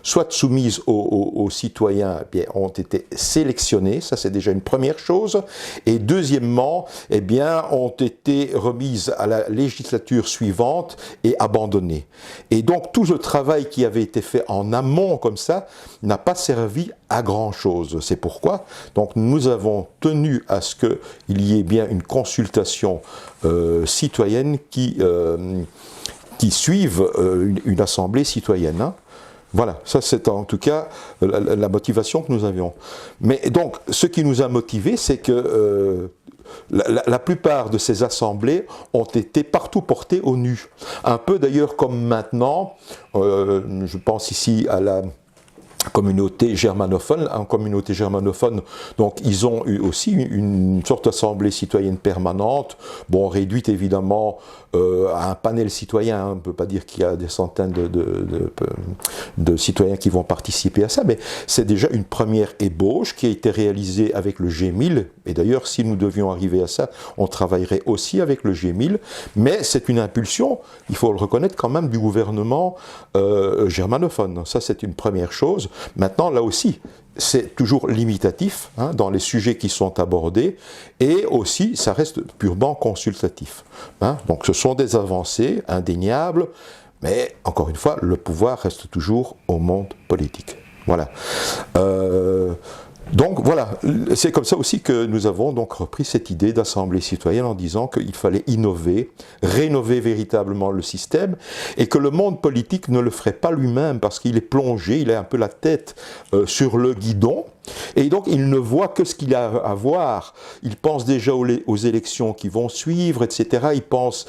soit soumises aux citoyens, eh bien, ont été sélectionnées, ça c'est déjà une première chose, et deuxièmement, eh bien, ont été remises à la législature suivante et abandonnées. Et donc tout le travail qui avait été fait en amont comme ça n'a pas servi à grand chose. C'est pourquoi donc nous avons tenu à ce qu'il y ait bien une consultation citoyenne qui suive une assemblée citoyenne. Hein. Voilà, ça c'est en tout cas la motivation que nous avions. Mais donc ce qui nous a motivés, c'est que la plupart de ces assemblées ont été partout portées au nu. Un peu d'ailleurs comme maintenant, je pense ici à la communauté germanophone. En communauté germanophone, donc ils ont eu aussi une sorte d'assemblée citoyenne permanente, bon réduite évidemment à un panel citoyen, hein. On ne peut pas dire qu'il y a des centaines de citoyens qui vont participer à ça, mais c'est déjà une première ébauche qui a été réalisée avec le G1000, et d'ailleurs si nous devions arriver à ça, on travaillerait aussi avec le G1000, mais c'est une impulsion, il faut le reconnaître quand même, du gouvernement germanophone. Ça c'est une première chose. Maintenant, là aussi, c'est toujours limitatif hein, dans les sujets qui sont abordés, et aussi, ça reste purement consultatif. Hein. Donc, ce sont des avancées indéniables, mais encore une fois, le pouvoir reste toujours au monde politique. Voilà. Donc voilà, c'est comme ça aussi que nous avons donc repris cette idée d'assemblée citoyenne en disant qu'il fallait innover, rénover véritablement le système et que le monde politique ne le ferait pas lui-même parce qu'il est plongé, il a un peu la tête sur le guidon et donc il ne voit que ce qu'il a à voir. Il pense déjà aux élections qui vont suivre, etc. Il pense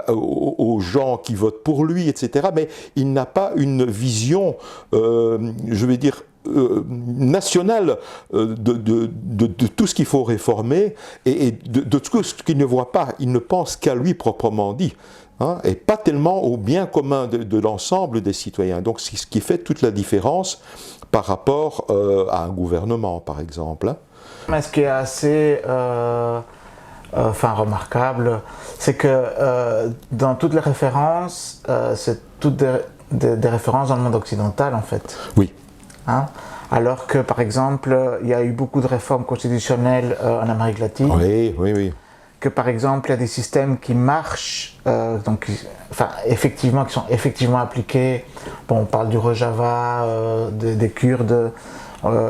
aux gens qui votent pour lui, etc. Mais il n'a pas une vision, je vais dire, national de tout ce qu'il faut réformer et de tout ce qu'il ne voit pas. Il ne pense qu'à lui proprement dit, hein, et pas tellement au bien commun de l'ensemble des citoyens. Donc c'est ce qui fait toute la différence par rapport à un gouvernement, par exemple. Hein. Mais ce qui est assez remarquable, c'est que dans toutes les références, c'est toutes des références dans le monde occidental, en fait. Oui. Hein? Alors que, par exemple, il y a eu beaucoup de réformes constitutionnelles en Amérique latine. Oui, oui, oui. Que, par exemple, il y a des systèmes qui marchent, effectivement, qui sont effectivement appliqués. Bon, on parle du Rojava, des Kurdes.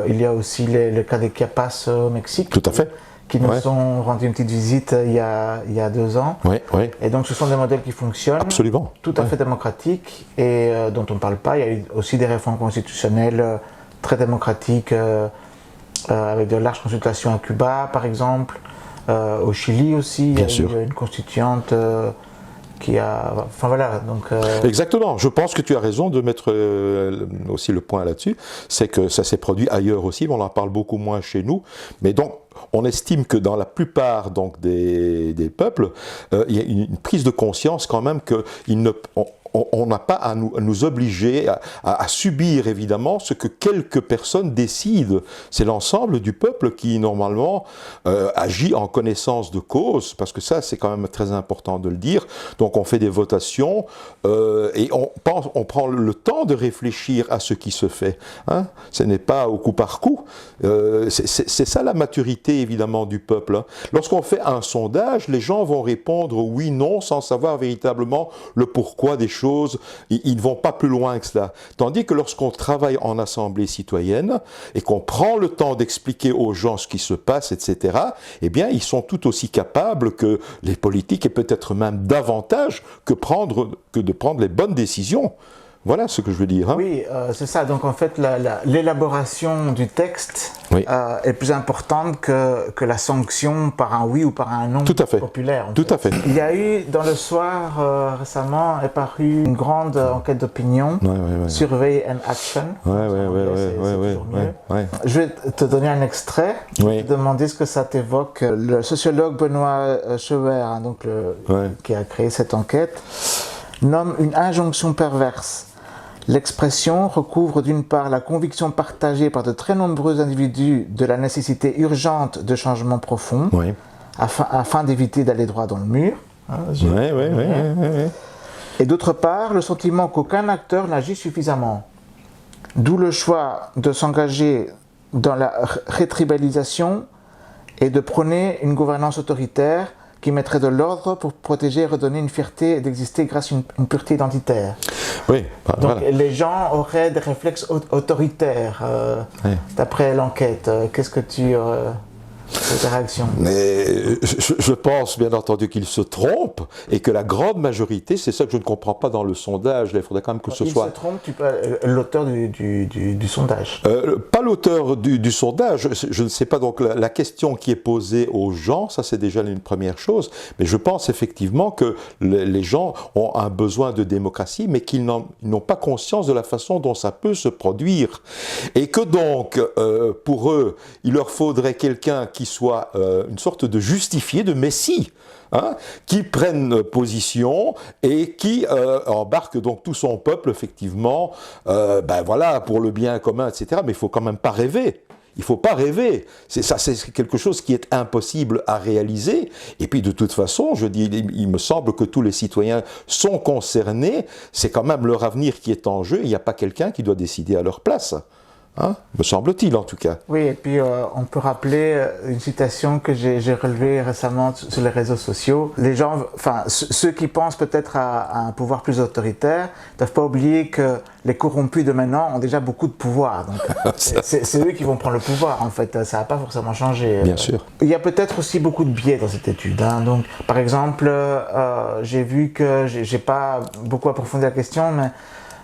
Il y a aussi le cas des Chiapas au Mexique. Tout à fait. Qui nous ont rendu une petite visite il y a 2 ans. Oui, oui. Et donc ce sont des modèles qui fonctionnent. Absolument. Tout à fait démocratiques et dont on ne parle pas. Il y a eu aussi des réformes constitutionnelles très démocratiques avec de larges consultations à Cuba, par exemple. Au Chili aussi, il y a une constituante qui a... Enfin voilà, donc... Exactement, je pense que tu as raison de mettre aussi le point là-dessus, c'est que ça s'est produit ailleurs aussi, mais on en parle beaucoup moins chez nous, mais donc on estime que dans la plupart donc, des peuples, il y a une prise de conscience quand même qu'on n'a pas à nous obliger à subir évidemment ce que quelques personnes décident. C'est l'ensemble du peuple qui normalement agit en connaissance de cause, parce que ça c'est quand même très important de le dire. Donc on fait des votations et on prend le temps de réfléchir à ce qui se fait. Hein. Ce n'est pas au coup par coup. C'est ça la maturité évidemment du peuple. Hein. Lorsqu'on fait un sondage, les gens vont répondre oui, non, sans savoir véritablement le pourquoi des choses, ils ne vont pas plus loin que cela. Tandis que lorsqu'on travaille en assemblée citoyenne et qu'on prend le temps d'expliquer aux gens ce qui se passe, etc., eh bien, ils sont tout aussi capables que les politiques et peut-être même davantage que de prendre les bonnes décisions. Voilà ce que je veux dire. Hein. Oui, c'est ça. Donc en fait, l'élaboration du texte est plus importante que la sanction par un oui ou par un non populaire. Tout à fait. Il y a eu, dans le soir, récemment, est parue une grande enquête d'opinion, Survey and Action. Je vais te donner un extrait, te demander ce que ça t'évoque. Le sociologue Benoît Scheuer, qui a créé cette enquête, nomme une injonction perverse. L'expression recouvre d'une part la conviction partagée par de très nombreux individus de la nécessité urgente de changements profonds afin d'éviter d'aller droit dans le mur. Et d'autre part, le sentiment qu'aucun acteur n'agit suffisamment. D'où le choix de s'engager dans la rétribalisation et de prôner une gouvernance autoritaire qui mettrait de l'ordre pour protéger et redonner une fierté d'exister grâce à une pureté identitaire. Oui, donc les gens auraient des réflexes autoritaires, d'après l'enquête. Qu'est-ce que tu... ta réaction? Mais je pense bien entendu qu'ils se trompent et que la grande majorité, c'est ça que je ne comprends pas dans le sondage, il faudrait quand même que ce soit... Ils se trompent, l'auteur du sondage. Pas l'auteur du sondage, je ne sais pas, donc la question qui est posée aux gens, ça c'est déjà une première chose, mais je pense effectivement que les gens ont un besoin de démocratie, mais qu'ils n'ont pas conscience de la façon dont ça peut se produire. Et que donc, pour eux, il leur faudrait quelqu'un qui soit une sorte de justifié, de messie, hein, qui prenne position et qui embarque donc tout son peuple, effectivement, pour le bien commun, etc. Mais il ne faut quand même pas rêver. Il ne faut pas rêver. C'est quelque chose qui est impossible à réaliser. Et puis de toute façon, je dis, il me semble que tous les citoyens sont concernés. C'est quand même leur avenir qui est en jeu. Il n'y a pas quelqu'un qui doit décider à leur place. Hein, me semble-t-il en tout cas. Oui, et puis on peut rappeler une citation que j'ai relevée récemment sur les réseaux sociaux. Les gens, enfin ceux qui pensent peut-être à un pouvoir plus autoritaire, ne doivent pas oublier que les corrompus de maintenant ont déjà beaucoup de pouvoir. Donc c'est eux qui vont prendre le pouvoir en fait. Ça n'a pas forcément changé. Bien sûr. Il y a peut-être aussi beaucoup de biais dans cette étude. Hein. Donc, par exemple, j'ai vu que j'ai pas beaucoup approfondi la question, mais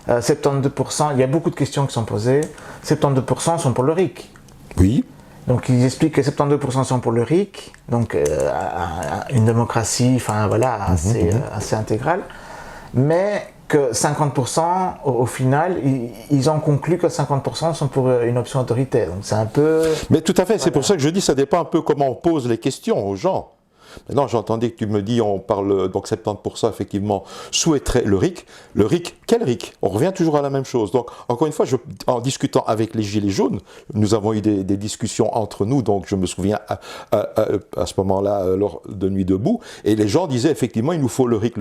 72%, il y a beaucoup de questions qui sont posées, 72% sont pour le RIC. Oui. Donc ils expliquent que 72% sont pour le RIC, donc une démocratie, enfin voilà, assez intégrale, mais que 50%, au final, ils ont conclu que 50% sont pour une option autoritaire. Donc c'est un peu... Mais tout à fait, c'est pour ça que je dis, ça dépend un peu comment on pose les questions aux gens. Maintenant, j'entendais que tu me dis, on parle, donc 70% effectivement souhaiteraient le RIC. Le RIC, quel RIC? On revient toujours à la même chose. Donc, encore une fois, en discutant avec les Gilets jaunes, nous avons eu des discussions entre nous, donc je me souviens à ce moment-là, lors de Nuit debout, et les gens disaient effectivement, il nous faut le RIC,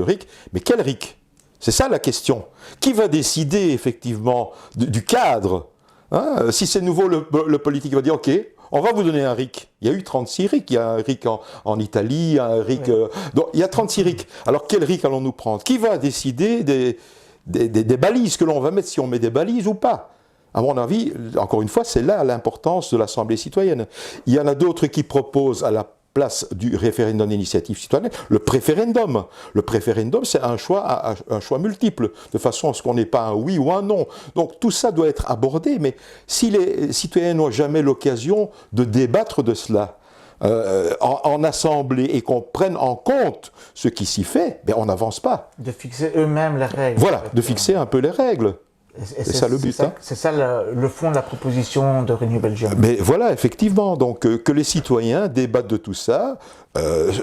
mais quel RIC? C'est ça la question. Qui va décider effectivement du cadre, hein? Si c'est nouveau, le politique va dire, ok, on va vous donner un RIC. Il y a eu 36 RIC. Il y a un RIC en Italie, un RIC... donc, il y a 36 RIC. Alors, quel RIC allons-nous prendre? Qui va décider des balises que l'on va mettre, si on met des balises ou pas? À mon avis, encore une fois, c'est là l'importance de l'Assemblée citoyenne. Il y en a d'autres qui proposent à la place du référendum d'initiative citoyenne, le préférendum. Le préférendum, c'est un choix multiple, de façon à ce qu'on n'ait pas un oui ou un non. Donc tout ça doit être abordé, mais si les citoyens n'ont jamais l'occasion de débattre de cela en assemblée et qu'on prenne en compte ce qui s'y fait, ben on n'avance pas. De fixer eux-mêmes les règles. Voilà, de fixer un peu les règles. C'est ça le but. C'est ça le fond de la proposition de Renew Belgium. Mais voilà, effectivement, donc que les citoyens débattent de tout ça,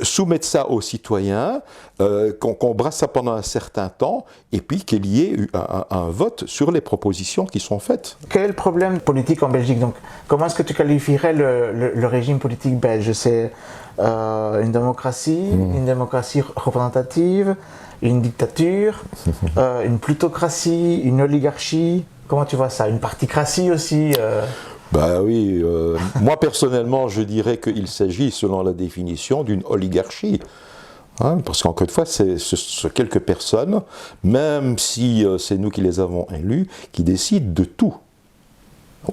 soumettent ça aux citoyens, qu'on brasse ça pendant un certain temps, et puis qu'il y ait un vote sur les propositions qui sont faites. Quel est le problème politique en Belgique? Donc, comment est-ce que tu qualifierais le régime politique belge? C'est une démocratie représentative, une dictature, une plutocratie, une oligarchie. Comment tu vois ça? Une particratie aussi Bah oui, moi personnellement je dirais qu'il s'agit, selon la définition, d'une oligarchie. Hein, parce qu'encore une fois, ce sont quelques personnes, même si c'est nous qui les avons élus, qui décident de tout.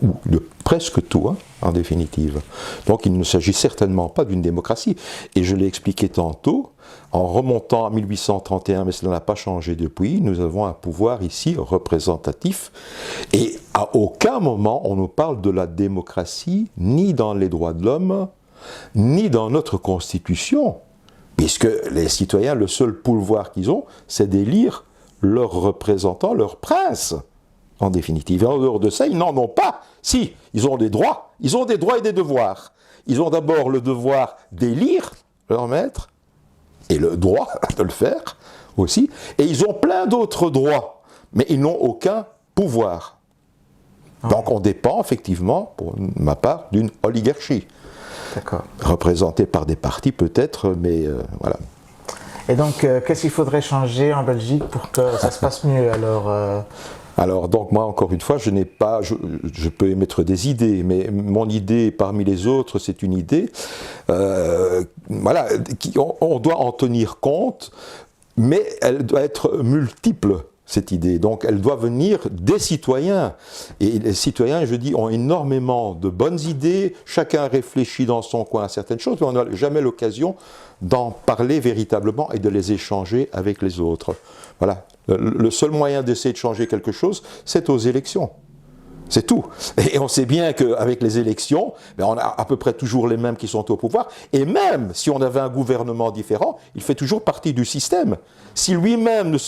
Ou de presque tout, hein, en définitive. Donc il ne s'agit certainement pas d'une démocratie. Et je l'ai expliqué tantôt, en remontant à 1831, mais cela n'a pas changé depuis, nous avons un pouvoir ici représentatif. Et à aucun moment on nous parle de la démocratie, ni dans les droits de l'homme, ni dans notre Constitution. Puisque les citoyens, le seul pouvoir qu'ils ont, c'est d'élire leurs représentants, leurs princes. En définitive. Et en dehors de ça, ils n'en ont pas. Si, ils ont des droits. Ils ont des droits et des devoirs. Ils ont d'abord le devoir d'élire leur maître, et le droit de le faire aussi. Et ils ont plein d'autres droits, mais ils n'ont aucun pouvoir. Donc on dépend effectivement, pour ma part, d'une oligarchie. D'accord. Représentée par des partis peut-être, mais voilà. Et donc, qu'est-ce qu'il faudrait changer en Belgique pour que ça se passe mieux alors, donc moi, encore une fois, je peux émettre des idées, mais mon idée parmi les autres, c'est une idée, voilà, on doit en tenir compte, mais elle doit être multiple, cette idée. Donc, elle doit venir des citoyens. Et les citoyens, je dis, ont énormément de bonnes idées, chacun réfléchit dans son coin à certaines choses, mais on n'a jamais l'occasion d'en parler véritablement et de les échanger avec les autres. Voilà. Le seul moyen d'essayer de changer quelque chose, c'est aux élections. C'est tout. Et on sait bien qu'avec les élections, on a à peu près toujours les mêmes qui sont au pouvoir. Et même si on avait un gouvernement différent, il fait toujours partie du système. Si lui-même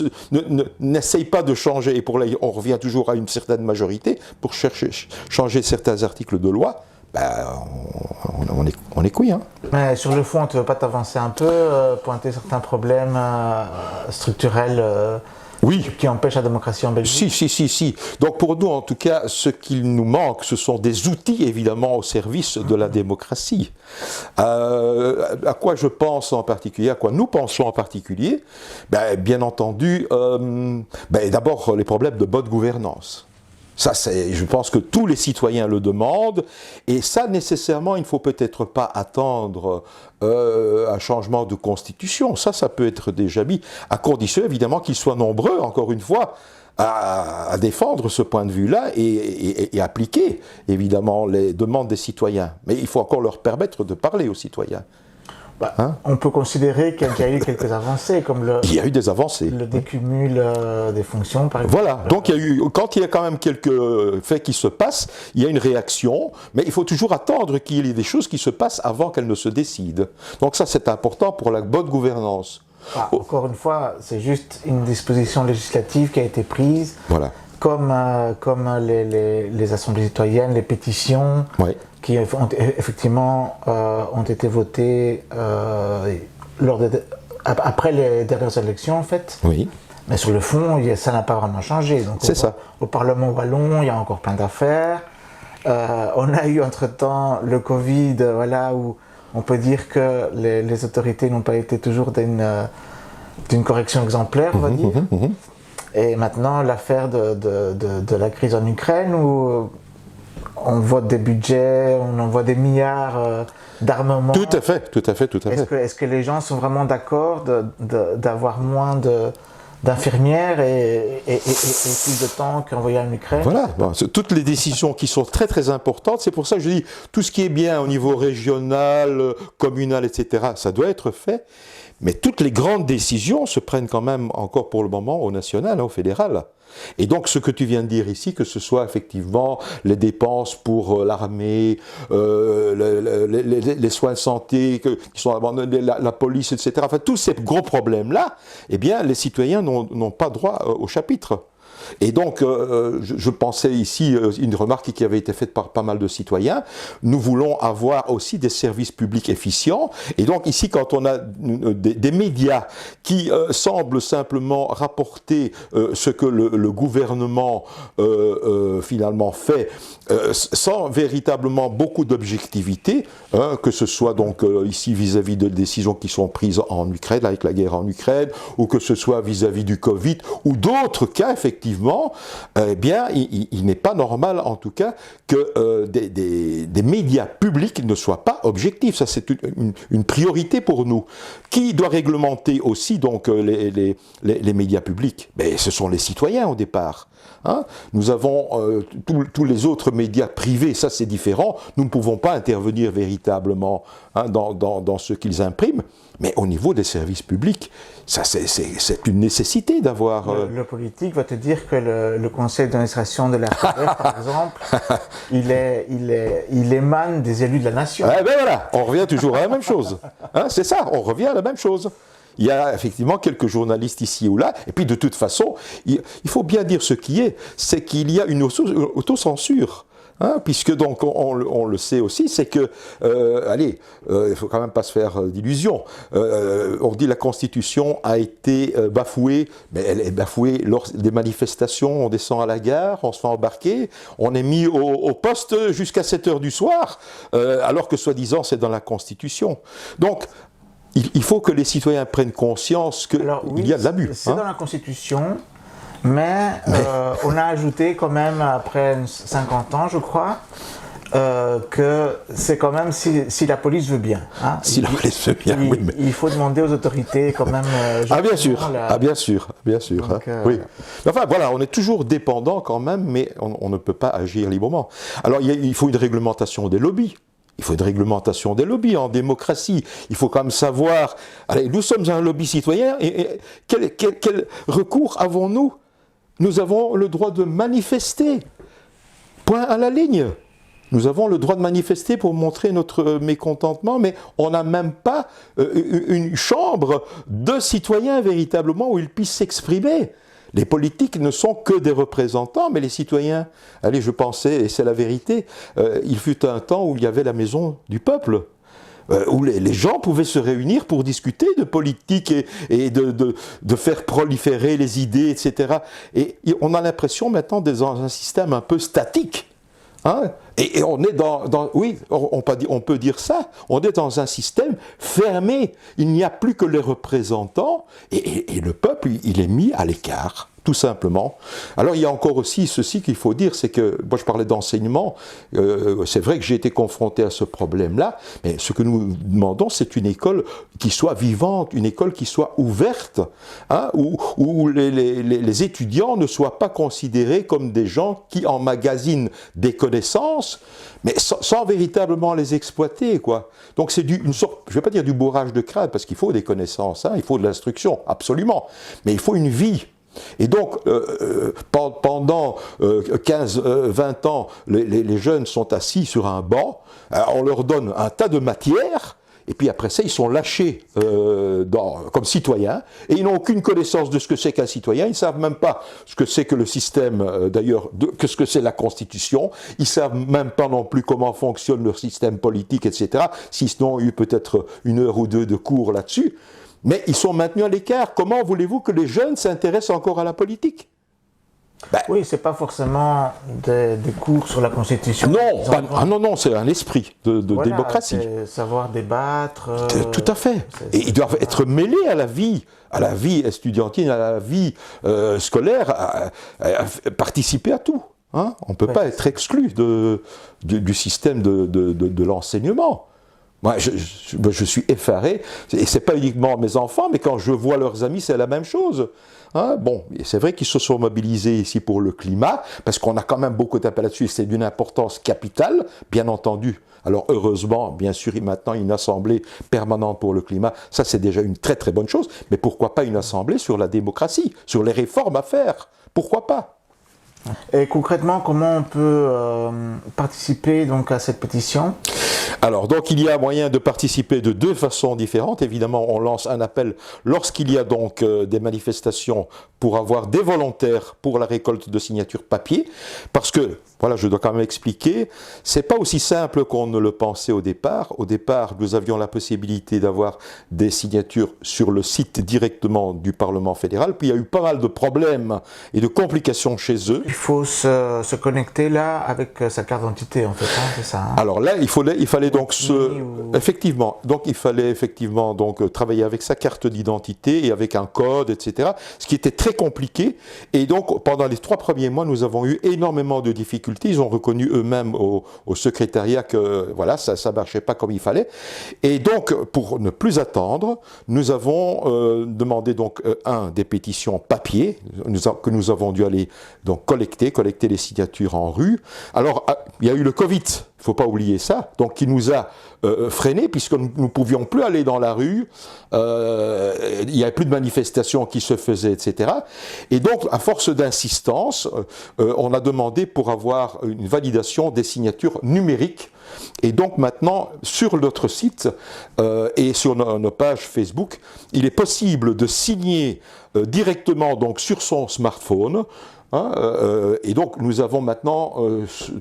n'essaye pas de changer, et pour là, on revient toujours à une certaine majorité, pour changer certains articles de loi, on est couilles. Hein. Mais sur le fond, tu ne veux pas t'avancer un peu, pointer certains problèmes structurels oui. Qui empêchent la démocratie en Belgique? Si. Donc pour nous, en tout cas, ce qu'il nous manque, ce sont des outils, évidemment, au service de la démocratie. À quoi je pense en particulier, à quoi nous pensons en particulier? Bien entendu, d'abord les problèmes de bonne gouvernance. Ça, je pense que tous les citoyens le demandent, et ça, nécessairement, il ne faut peut-être pas attendre un changement de constitution. Ça peut être déjà mis, à condition, évidemment, qu'ils soient nombreux, encore une fois, à défendre ce point de vue-là et appliquer, évidemment, les demandes des citoyens. Mais il faut encore leur permettre de parler aux citoyens. On peut considérer qu'il y a déjà eu quelques avancées, comme il y a eu des avancées. Le décumul des fonctions, par exemple. Voilà, donc quand il y a quand même quelques faits qui se passent, il y a une réaction, mais il faut toujours attendre qu'il y ait des choses qui se passent avant qu'elles ne se décident. Donc ça, c'est important pour la bonne gouvernance. Encore une fois, c'est juste une disposition législative qui a été prise, voilà. comme les assemblées citoyennes, les pétitions, oui. qui effectivement ont été votées après les dernières élections, en fait. Oui. Mais sur le fond, ça n'a pas vraiment changé. Donc, c'est ça. Au Parlement wallon, il y a encore plein d'affaires. On a eu entre-temps le Covid, voilà, où on peut dire que les autorités n'ont pas été toujours d'une correction exemplaire, on va dire. Et maintenant, l'affaire de la crise en Ukraine, où on vote des budgets, on envoie des milliards d'armements. Tout à fait. Est-ce que les gens sont vraiment d'accord d'avoir moins d'infirmières et plus de temps qu'envoyer en Ukraine? Voilà, toutes les décisions qui sont très très importantes, c'est pour ça que je dis, tout ce qui est bien au niveau régional, communal, etc., ça doit être fait, mais toutes les grandes décisions se prennent quand même encore pour le moment au national, au fédéral. Et donc ce que tu viens de dire ici, que ce soit effectivement les dépenses pour l'armée, les soins de santé qui sont abandonnés, la police, etc., enfin tous ces gros problèmes-là, eh bien les citoyens n'ont pas droit au chapitre. Et donc, je pensais ici, une remarque qui avait été faite par pas mal de citoyens, nous voulons avoir aussi des services publics efficients, et donc ici, quand on a des médias qui semblent simplement rapporter ce que le gouvernement finalement fait, sans véritablement beaucoup d'objectivité, que ce soit donc ici vis-à-vis de décisions qui sont prises en Ukraine, avec la guerre en Ukraine, ou que ce soit vis-à-vis du Covid, ou d'autres cas, effectivement, eh bien, il n'est pas normal, en tout cas, que des médias publics ne soient pas objectifs. Ça, c'est une priorité pour nous. Qui doit réglementer aussi donc les médias publics? Ben, ce sont les citoyens au départ. Nous avons tous les autres médias privés, ça c'est différent. Nous ne pouvons pas intervenir véritablement dans ce qu'ils impriment. Mais au niveau des services publics, ça c'est une nécessité d'avoir... Le politique va te dire que le conseil d'administration de la RTBF, par exemple, il émane des élus de la nation. Eh ben voilà, on revient toujours à la même chose. C'est ça, on revient à la même chose. Il y a effectivement quelques journalistes ici ou là, et puis de toute façon, il faut bien dire ce qui est, c'est qu'il y a une autocensure. Puisque donc on le sait aussi, c'est que, il faut quand même pas se faire d'illusions. On dit la Constitution a été bafouée, mais elle est bafouée lors des manifestations, on descend à la gare, on se fait embarquer, on est mis au poste jusqu'à 7 heures du soir, alors que soi-disant c'est dans la Constitution. Donc, il faut que les citoyens prennent conscience qu'il y a de l'abus. C'est dans la Constitution, mais on a ajouté quand même, après 50 ans, je crois, que c'est quand même si la police veut bien. Si la police veut bien, oui. Mais... Il faut demander aux autorités quand même... bien sûr. Donc, oui. Enfin, voilà, on est toujours dépendant quand même, mais on ne peut pas agir librement. Alors, il faut une réglementation des lobbies. Il faut une réglementation des lobbies en démocratie. Il faut quand même savoir... Allez, nous sommes un lobby citoyen, et quel recours avons-nous? Nous avons le droit de manifester. Point à la ligne. Nous avons le droit de manifester pour montrer notre mécontentement, mais on n'a même pas une chambre de citoyens véritablement où ils puissent s'exprimer. Les politiques ne sont que des représentants, mais les citoyens, allez, je pensais, et c'est la vérité, il fut un temps où il y avait la maison du peuple, où les gens pouvaient se réunir pour discuter de politique et de faire proliférer les idées, etc. Et on a l'impression maintenant d'être dans un système un peu statique. Et on est oui, on peut dire ça, on est dans un système fermé. Il n'y a plus que les représentants et le peuple, il est mis à l'écart. tout simplement. Alors il y a encore aussi ceci qu'il faut dire, c'est que, moi je parlais d'enseignement, c'est vrai que j'ai été confronté à ce problème-là, mais ce que nous demandons, c'est une école qui soit vivante, une école qui soit ouverte, hein, où les étudiants ne soient pas considérés comme des gens qui emmagasinent des connaissances, mais sans véritablement les exploiter, quoi. Donc c'est une sorte, je ne vais pas dire du bourrage de crâne, parce qu'il faut des connaissances, hein, il faut de l'instruction, absolument, mais il faut une vie. Et donc, pendant 15-20 ans, les jeunes sont assis sur un banc, on leur donne un tas de matières, et puis après ça, ils sont lâchés comme citoyens, et ils n'ont aucune connaissance de ce que c'est qu'un citoyen, ils ne savent même pas ce que c'est que le système, d'ailleurs, que ce que c'est la Constitution, ils ne savent même pas non plus comment fonctionne leur système politique, etc., s'ils ont eu peut-être 1 heure ou 2 de cours là-dessus. Mais ils sont maintenus à l'écart. Comment voulez-vous que les jeunes s'intéressent encore à la politique? Oui, c'est pas forcément des cours sur la Constitution. Non, non, c'est un esprit de voilà, démocratie. Savoir débattre. Tout à fait. Et ils doivent être mêlés à la vie estudiantine, à la vie scolaire, à participer à tout. Hein, on ne peut pas être exclu du système de l'enseignement. Moi, je suis effaré, et c'est pas uniquement mes enfants, mais quand je vois leurs amis, c'est la même chose. Hein, bon, c'est vrai qu'ils se sont mobilisés ici pour le climat, parce qu'on a quand même beaucoup tapé là-dessus, et c'est d'une importance capitale, bien entendu. Alors heureusement, bien sûr, maintenant une assemblée permanente pour le climat, ça c'est déjà une très très bonne chose, mais pourquoi pas une assemblée sur la démocratie, sur les réformes à faire? Pourquoi pas? Et concrètement, comment on peut participer donc à cette pétition? Alors, donc, il y a moyen de participer de 2 façons différentes. Évidemment, on lance un appel lorsqu'il y a donc des manifestations pour avoir des volontaires pour la récolte de signatures papier. Parce que, voilà, je dois quand même expliquer, c'est pas aussi simple qu'on ne le pensait au départ. Au départ, nous avions la possibilité d'avoir des signatures sur le site directement du Parlement fédéral. Puis il y a eu pas mal de problèmes et de complications chez eux. Il faut se connecter là avec sa carte d'identité, en fait, hein, c'est ça. Hein. Alors là, il fallait donc effectivement, donc il fallait effectivement donc travailler avec sa carte d'identité et avec un code, etc. Ce qui était très compliqué. Et donc pendant les 3 premiers mois, nous avons eu énormément de difficultés. Ils ont reconnu eux-mêmes au secrétariat que voilà, ça marchait pas comme il fallait. Et donc pour ne plus attendre, nous avons demandé donc des pétitions papier que nous avons dû aller donc collecter les signatures en rue. Alors il y a eu le Covid. Il ne faut pas oublier ça, donc qui nous a freinés, puisque nous ne pouvions plus aller dans la rue, il n'y avait plus de manifestations qui se faisaient, etc. Et donc, à force d'insistance, on a demandé pour avoir une validation des signatures numériques. Et donc maintenant, sur notre site et sur nos pages Facebook, il est possible de signer directement donc, sur son smartphone. Hein, et donc nous avons maintenant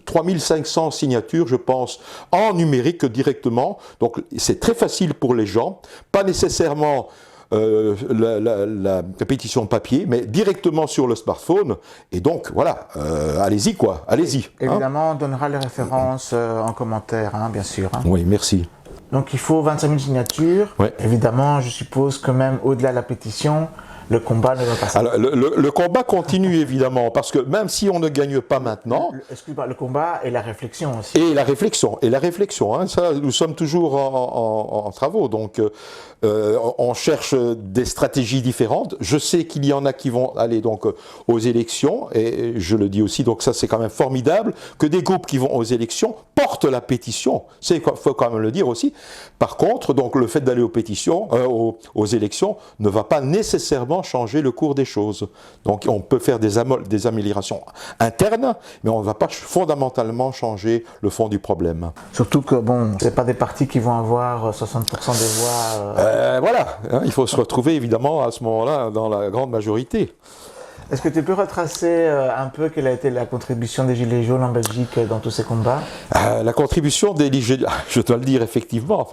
3500 signatures, je pense, en numérique directement. Donc c'est très facile pour les gens, pas nécessairement la pétition papier, mais directement sur le smartphone. Et donc voilà, allez-y quoi, allez-y. Évidemment, on donnera les références en commentaire, hein, bien sûr. Hein. Oui, merci. Donc il faut 25 000 signatures. Ouais. Évidemment, je suppose que même au-delà de la pétition, le combat ne va pas s'arrêter. Alors, le combat continue évidemment, parce que même si on ne gagne pas maintenant... Excuse-moi, le combat et la réflexion aussi. Et la réflexion, hein, ça, nous sommes toujours en travaux, donc on cherche des stratégies différentes. Je sais qu'il y en a qui vont aller donc aux élections, et je le dis aussi, donc ça c'est quand même formidable, que des groupes qui vont aux élections portent la pétition, il faut quand même le dire aussi. Par contre, donc le fait d'aller aux élections ne va pas nécessairement changer le cours des choses. Donc on peut faire des améliorations internes, mais on ne va pas fondamentalement changer le fond du problème. Surtout que bon, c'est pas des partis qui vont avoir 60% des voix. Voilà, hein, il faut se retrouver évidemment à ce moment-là dans la grande majorité. Est-ce que tu peux retracer un peu quelle a été la contribution des Gilets jaunes en Belgique dans tous ces combats? La contribution des Gilets jaunes, je dois le dire effectivement.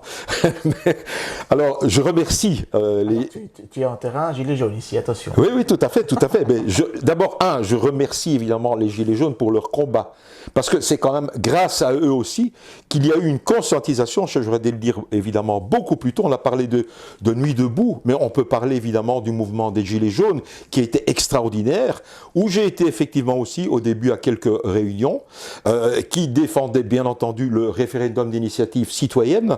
Alors, je remercie les... Tu es en terrain Gilets jaunes ici, attention. Oui, oui, tout à fait, tout à fait. Mais d'abord, je remercie évidemment les Gilets jaunes pour leur combat. Parce que c'est quand même grâce à eux aussi qu'il y a eu une conscientisation, j'aurais dû le dire évidemment beaucoup plus tôt, on a parlé de Nuit debout, mais on peut parler évidemment du mouvement des Gilets jaunes qui a été extraordinaire. séminaire où j'ai été effectivement aussi au début à quelques réunions qui défendaient bien entendu le référendum d'initiative citoyenne.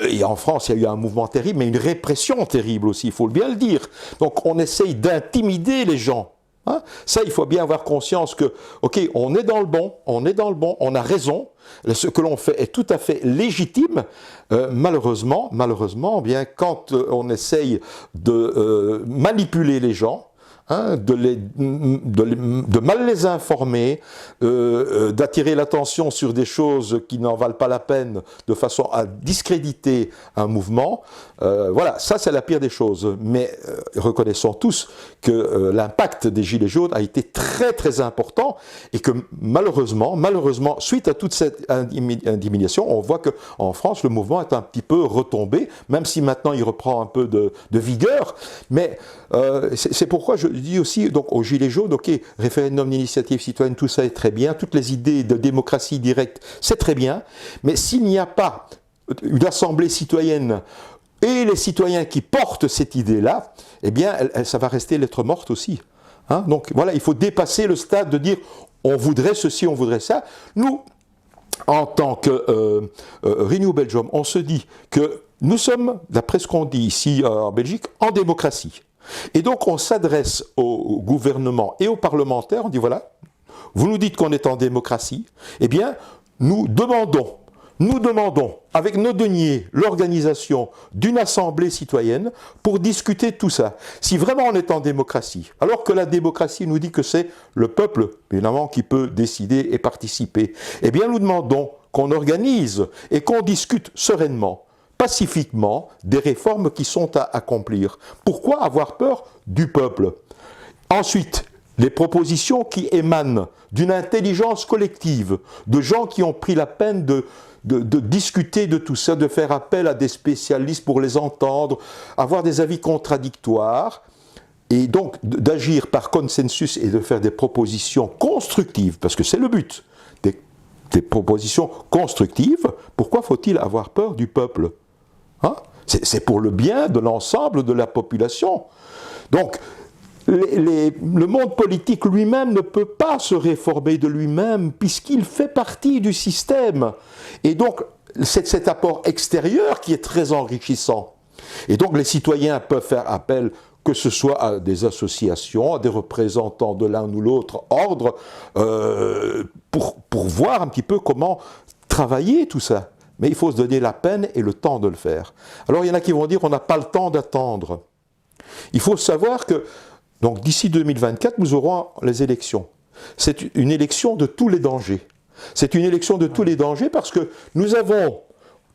Et en France, il y a eu un mouvement terrible, mais une répression terrible aussi, il faut bien le dire. Donc on essaye d'intimider les gens. Hein, ça, il faut bien avoir conscience que, ok, on est dans le bon, on a raison, ce que l'on fait est tout à fait légitime. Malheureusement, bien, quand on essaye de manipuler les gens, hein, de mal les informer, d'attirer l'attention sur des choses qui n'en valent pas la peine, de façon à discréditer un mouvement, voilà, ça c'est la pire des choses. Mais reconnaissons tous que l'impact des Gilets jaunes a été très très important et que malheureusement, suite à toute cette intimidation, on voit qu'en France, le mouvement est un petit peu retombé, même si maintenant il reprend un peu de vigueur, mais c'est pourquoi je dis aussi donc, aux Gilets jaunes, ok, référendum d'initiative citoyenne, tout ça est très bien, toutes les idées de démocratie directe, c'est très bien, mais s'il n'y a pas une assemblée citoyenne et les citoyens qui portent cette idée-là, eh bien, ça va rester lettre morte aussi. Hein, donc voilà, il faut dépasser le stade de dire on voudrait ceci, on voudrait ça. Nous, en tant que Renew Belgium, on se dit que nous sommes, d'après ce qu'on dit ici en Belgique, en démocratie. Et donc on s'adresse au gouvernement et aux parlementaires, on dit voilà, vous nous dites qu'on est en démocratie, eh bien nous demandons avec nos deniers l'organisation d'une assemblée citoyenne pour discuter de tout ça. Si vraiment on est en démocratie, alors que la démocratie nous dit que c'est le peuple, évidemment, qui peut décider et participer, eh bien nous demandons qu'on organise et qu'on discute sereinement, pacifiquement, des réformes qui sont à accomplir. Pourquoi avoir peur du peuple? Ensuite, les propositions qui émanent d'une intelligence collective, de gens qui ont pris la peine de discuter de tout ça, de faire appel à des spécialistes pour les entendre, avoir des avis contradictoires, et donc d'agir par consensus et de faire des propositions constructives, parce que c'est le but, des propositions constructives. Pourquoi faut-il avoir peur du peuple? Hein? C'est pour le bien de l'ensemble de la population. Donc, le monde politique lui-même ne peut pas se réformer de lui-même puisqu'il fait partie du système. Et donc, c'est cet apport extérieur qui est très enrichissant. Et donc, les citoyens peuvent faire appel, que ce soit à des associations, à des représentants de l'un ou l'autre ordre, pour voir un petit peu comment travailler tout ça. Mais il faut se donner la peine et le temps de le faire. Alors, il y en a qui vont dire qu'on n'a pas le temps d'attendre. Il faut savoir que donc d'ici 2024, nous aurons les élections. C'est une élection de tous les dangers. C'est une élection de tous les dangers parce que nous avons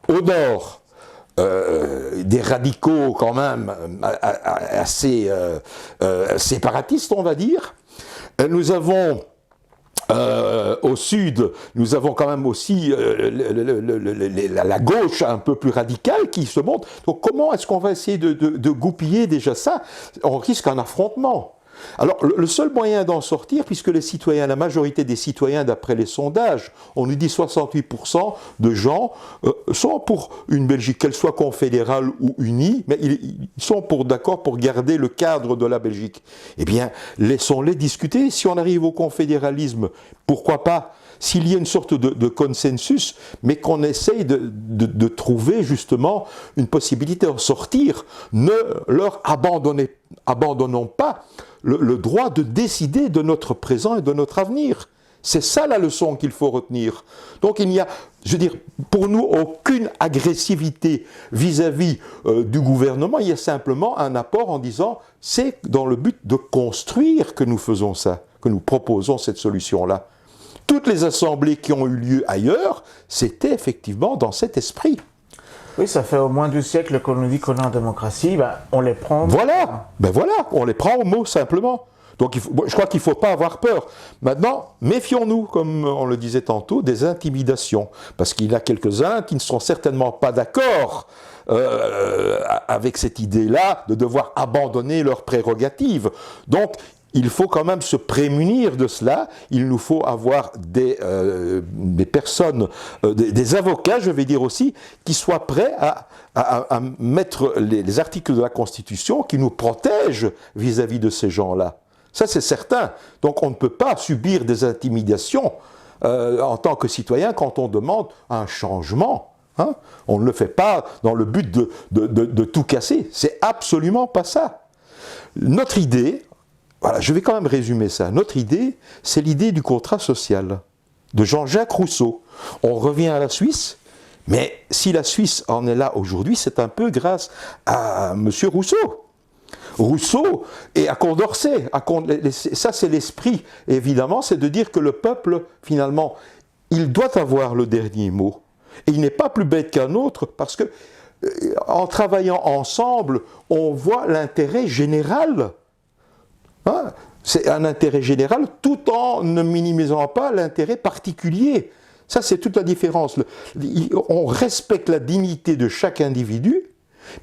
au nord des radicaux quand même assez séparatistes, on va dire. Nous avons au sud, nous avons quand même aussi la gauche un peu plus radicale qui se montre. Donc comment est-ce qu'on va essayer de goupiller déjà ça? On risque un affrontement. Alors le seul moyen d'en sortir, puisque les citoyens, la majorité des citoyens d'après les sondages, on nous dit 68% de gens sont pour une Belgique, qu'elle soit confédérale ou unie, mais ils sont d'accord pour garder le cadre de la Belgique. Eh bien, laissons-les discuter. Si on arrive au confédéralisme, pourquoi pas? S'il y a une sorte de consensus, mais qu'on essaye de trouver justement une possibilité d'en sortir, ne leur abandonnons pas le droit de décider de notre présent et de notre avenir. C'est ça la leçon qu'il faut retenir. Donc il n'y a, je veux dire, pour nous, aucune agressivité vis-à-vis du gouvernement, il y a simplement un apport en disant c'est dans le but de construire que nous faisons ça, que nous proposons cette solution-là. Toutes les assemblées qui ont eu lieu ailleurs, c'était effectivement dans cet esprit. Oui, ça fait au moins 2 siècles qu'on nous dit qu'on est en démocratie, on les prend. Voilà, on les prend au mot simplement. Donc je crois qu'il ne faut pas avoir peur. Maintenant, méfions-nous, comme on le disait tantôt, des intimidations. Parce qu'il y en a quelques-uns qui ne seront certainement pas d'accord avec cette idée-là de devoir abandonner leurs prérogatives. Donc, il faut quand même se prémunir de cela. Il nous faut avoir des personnes, des avocats, je vais dire aussi, qui soient prêts à mettre les articles de la Constitution qui nous protègent vis-à-vis de ces gens-là. Ça, c'est certain. Donc, on ne peut pas subir des intimidations en tant que citoyen quand on demande un changement. Hein. On ne le fait pas dans le but de tout casser. C'est absolument pas ça. Notre idée, voilà, je vais quand même résumer ça. Notre idée, c'est l'idée du contrat social de Jean-Jacques Rousseau. On revient à la Suisse, mais si la Suisse en est là aujourd'hui, c'est un peu grâce à M. Rousseau. Rousseau et à Condorcet. Ça, c'est l'esprit, évidemment, c'est de dire que le peuple, finalement, il doit avoir le dernier mot. Et il n'est pas plus bête qu'un autre, parce que en travaillant ensemble, on voit l'intérêt général. Hein? C'est un intérêt général tout en ne minimisant pas l'intérêt particulier. Ça, c'est toute la différence. On respecte la dignité de chaque individu,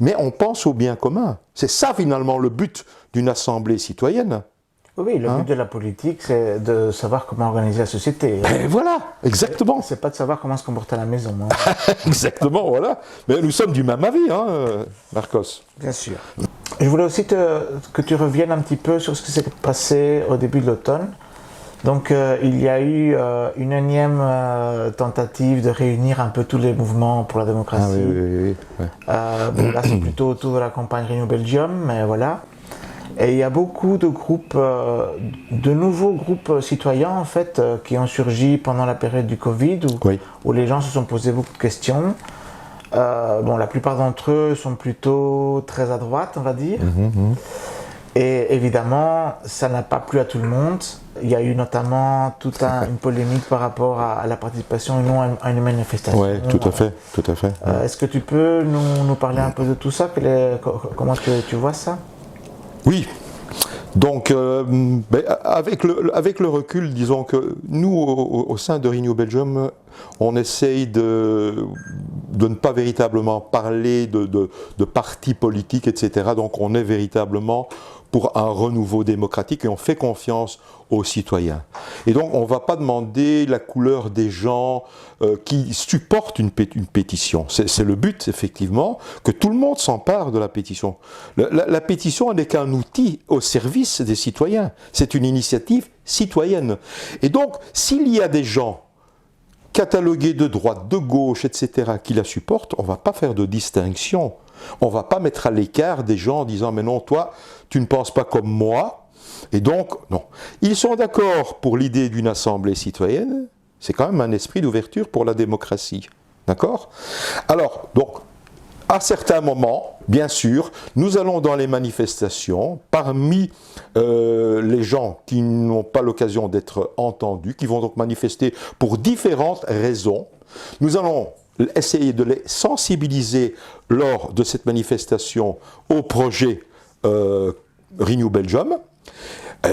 mais on pense au bien commun. C'est ça, finalement, le but d'une assemblée citoyenne. Oui, le but de la politique, c'est de savoir comment organiser la société. Ben voilà, exactement. C'est pas de savoir comment se comporter à la maison. Hein. Exactement, voilà. Mais nous sommes du même avis, hein, Marcos. Bien sûr. Je voulais aussi que tu reviennes un petit peu sur ce qui s'est passé au début de l'automne. Donc, il y a eu une énième tentative de réunir un peu tous les mouvements pour la démocratie. Ah, oui. Ouais. Bon, là, c'est plutôt autour de la campagne Renew Belgium, mais voilà. Et il y a beaucoup de groupes, de nouveaux groupes citoyens, en fait, qui ont surgi pendant la période du Covid, où les gens se sont posés beaucoup de questions. Bon, la plupart d'entre eux sont plutôt très à droite, on va dire. Et évidemment, ça n'a pas plu à tout le monde. Il y a eu notamment toute une polémique par rapport à la participation et non à une manifestation. Oui, tout à fait. Est-ce que tu peux nous parler un peu de tout ça? Comment tu vois ça? Oui. Donc, avec le recul, disons que nous, au sein de Renew Belgium, on essaye de ne pas véritablement parler de partis politiques, etc. Donc, on est véritablement pour un renouveau démocratique et on fait confiance aux citoyens. Et donc, on ne va pas demander la couleur des gens qui supportent une pétition. C'est le but, effectivement, que tout le monde s'empare de la pétition. La pétition n'est qu'un outil au service des citoyens. C'est une initiative citoyenne. Et donc, s'il y a des gens catalogués de droite, de gauche, etc., qui la supportent, on ne va pas faire de distinction. On ne va pas mettre à l'écart des gens en disant « mais non, toi, tu ne penses pas comme moi ». Et donc, non. Ils sont d'accord pour l'idée d'une assemblée citoyenne. C'est quand même un esprit d'ouverture pour la démocratie. D'accord? Alors, donc, à certains moments, bien sûr, nous allons dans les manifestations, parmi les gens qui n'ont pas l'occasion d'être entendus, qui vont donc manifester pour différentes raisons, nous allons essayer de les sensibiliser lors de cette manifestation au projet Renew Belgium.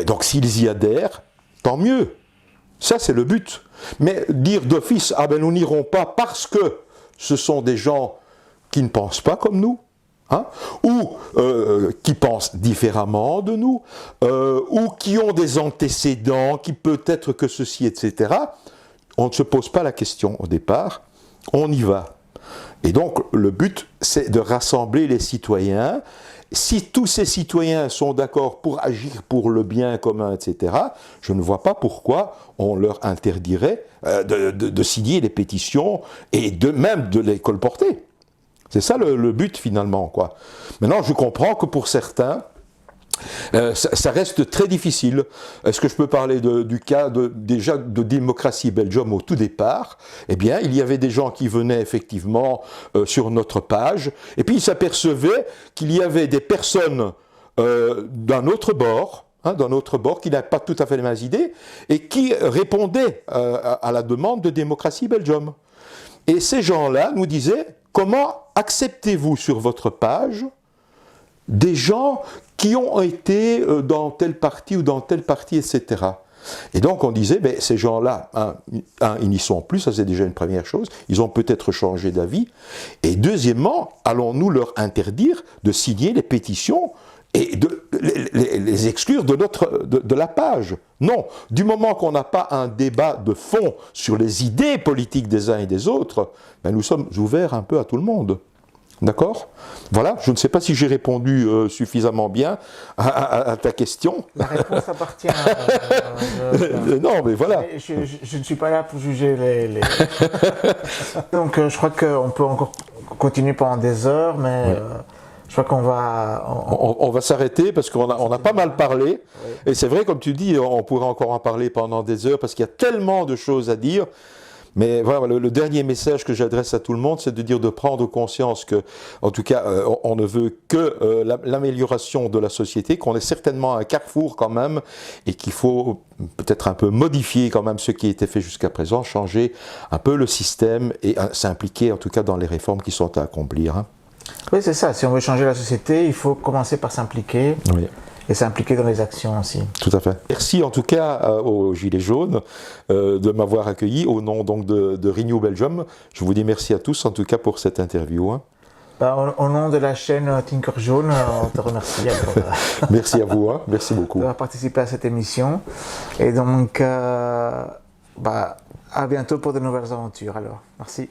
Donc s'ils y adhèrent, tant mieux. Ça, c'est le but. Mais dire d'office, ah ben nous n'irons pas parce que ce sont des gens qui ne pensent pas comme nous, hein, ou qui pensent différemment de nous, ou qui ont des antécédents, qui peut-être que ceci, etc. On ne se pose pas la question au départ, on y va. Et donc le but, c'est de rassembler les citoyens. Si tous ces citoyens sont d'accord pour agir pour le bien commun, etc., je ne vois pas pourquoi on leur interdirait de signer les pétitions et même de les colporter. C'est ça le but finalement, quoi. Maintenant, je comprends que pour certains, ça reste très difficile. Est-ce que je peux parler du cas déjà de démocratie Belgium au tout départ? Eh bien, il y avait des gens qui venaient effectivement sur notre page, et puis ils s'apercevaient qu'il y avait des personnes d'un autre bord, qui n'avaient pas tout à fait les mêmes idées, et qui répondaient à la demande de démocratie Belgium. Et ces gens-là nous disaient, comment acceptez-vous sur votre page des gens qui ont été dans tel parti ou dans tel parti, etc. Et donc on disait, ben, ces gens-là, ils n'y sont plus, ça c'est déjà une première chose, ils ont peut-être changé d'avis, et deuxièmement, allons-nous leur interdire de signer les pétitions et de les exclure de la page? Non, du moment qu'on n'a pas un débat de fond sur les idées politiques des uns et des autres, ben nous sommes ouverts un peu à tout le monde. D'accord? Voilà, je ne sais pas si j'ai répondu suffisamment bien à ta question. La réponse appartient Non, mais voilà. Je ne suis pas là pour juger les... Donc je crois qu'on peut encore continuer pendant des heures, mais Ouais. je crois qu'on va... On va s'arrêter parce qu'on a pas mal parlé. Oui. Et c'est vrai, comme tu dis, on pourrait encore en parler pendant des heures parce qu'il y a tellement de choses à dire. Mais voilà, le dernier message que j'adresse à tout le monde, c'est de dire de prendre conscience que, en tout cas, on ne veut que l'amélioration de la société, qu'on est certainement à un carrefour quand même, et qu'il faut peut-être un peu modifier quand même ce qui a été fait jusqu'à présent, changer un peu le système et s'impliquer en tout cas dans les réformes qui sont à accomplir. Hein. Oui, c'est ça. Si on veut changer la société, il faut commencer par s'impliquer. Oui. Et s'impliquer dans les actions aussi. Tout à fait. Merci en tout cas aux Gilets jaunes de m'avoir accueilli au nom donc de Renew Belgium. Je vous dis merci à tous en tout cas pour cette interview. Hein. Au nom de la chaîne Tinker Jaune, on te remercie. Merci à vous, hein. Merci beaucoup. D'avoir participé à cette émission. Et donc, à bientôt pour de nouvelles aventures alors. Merci.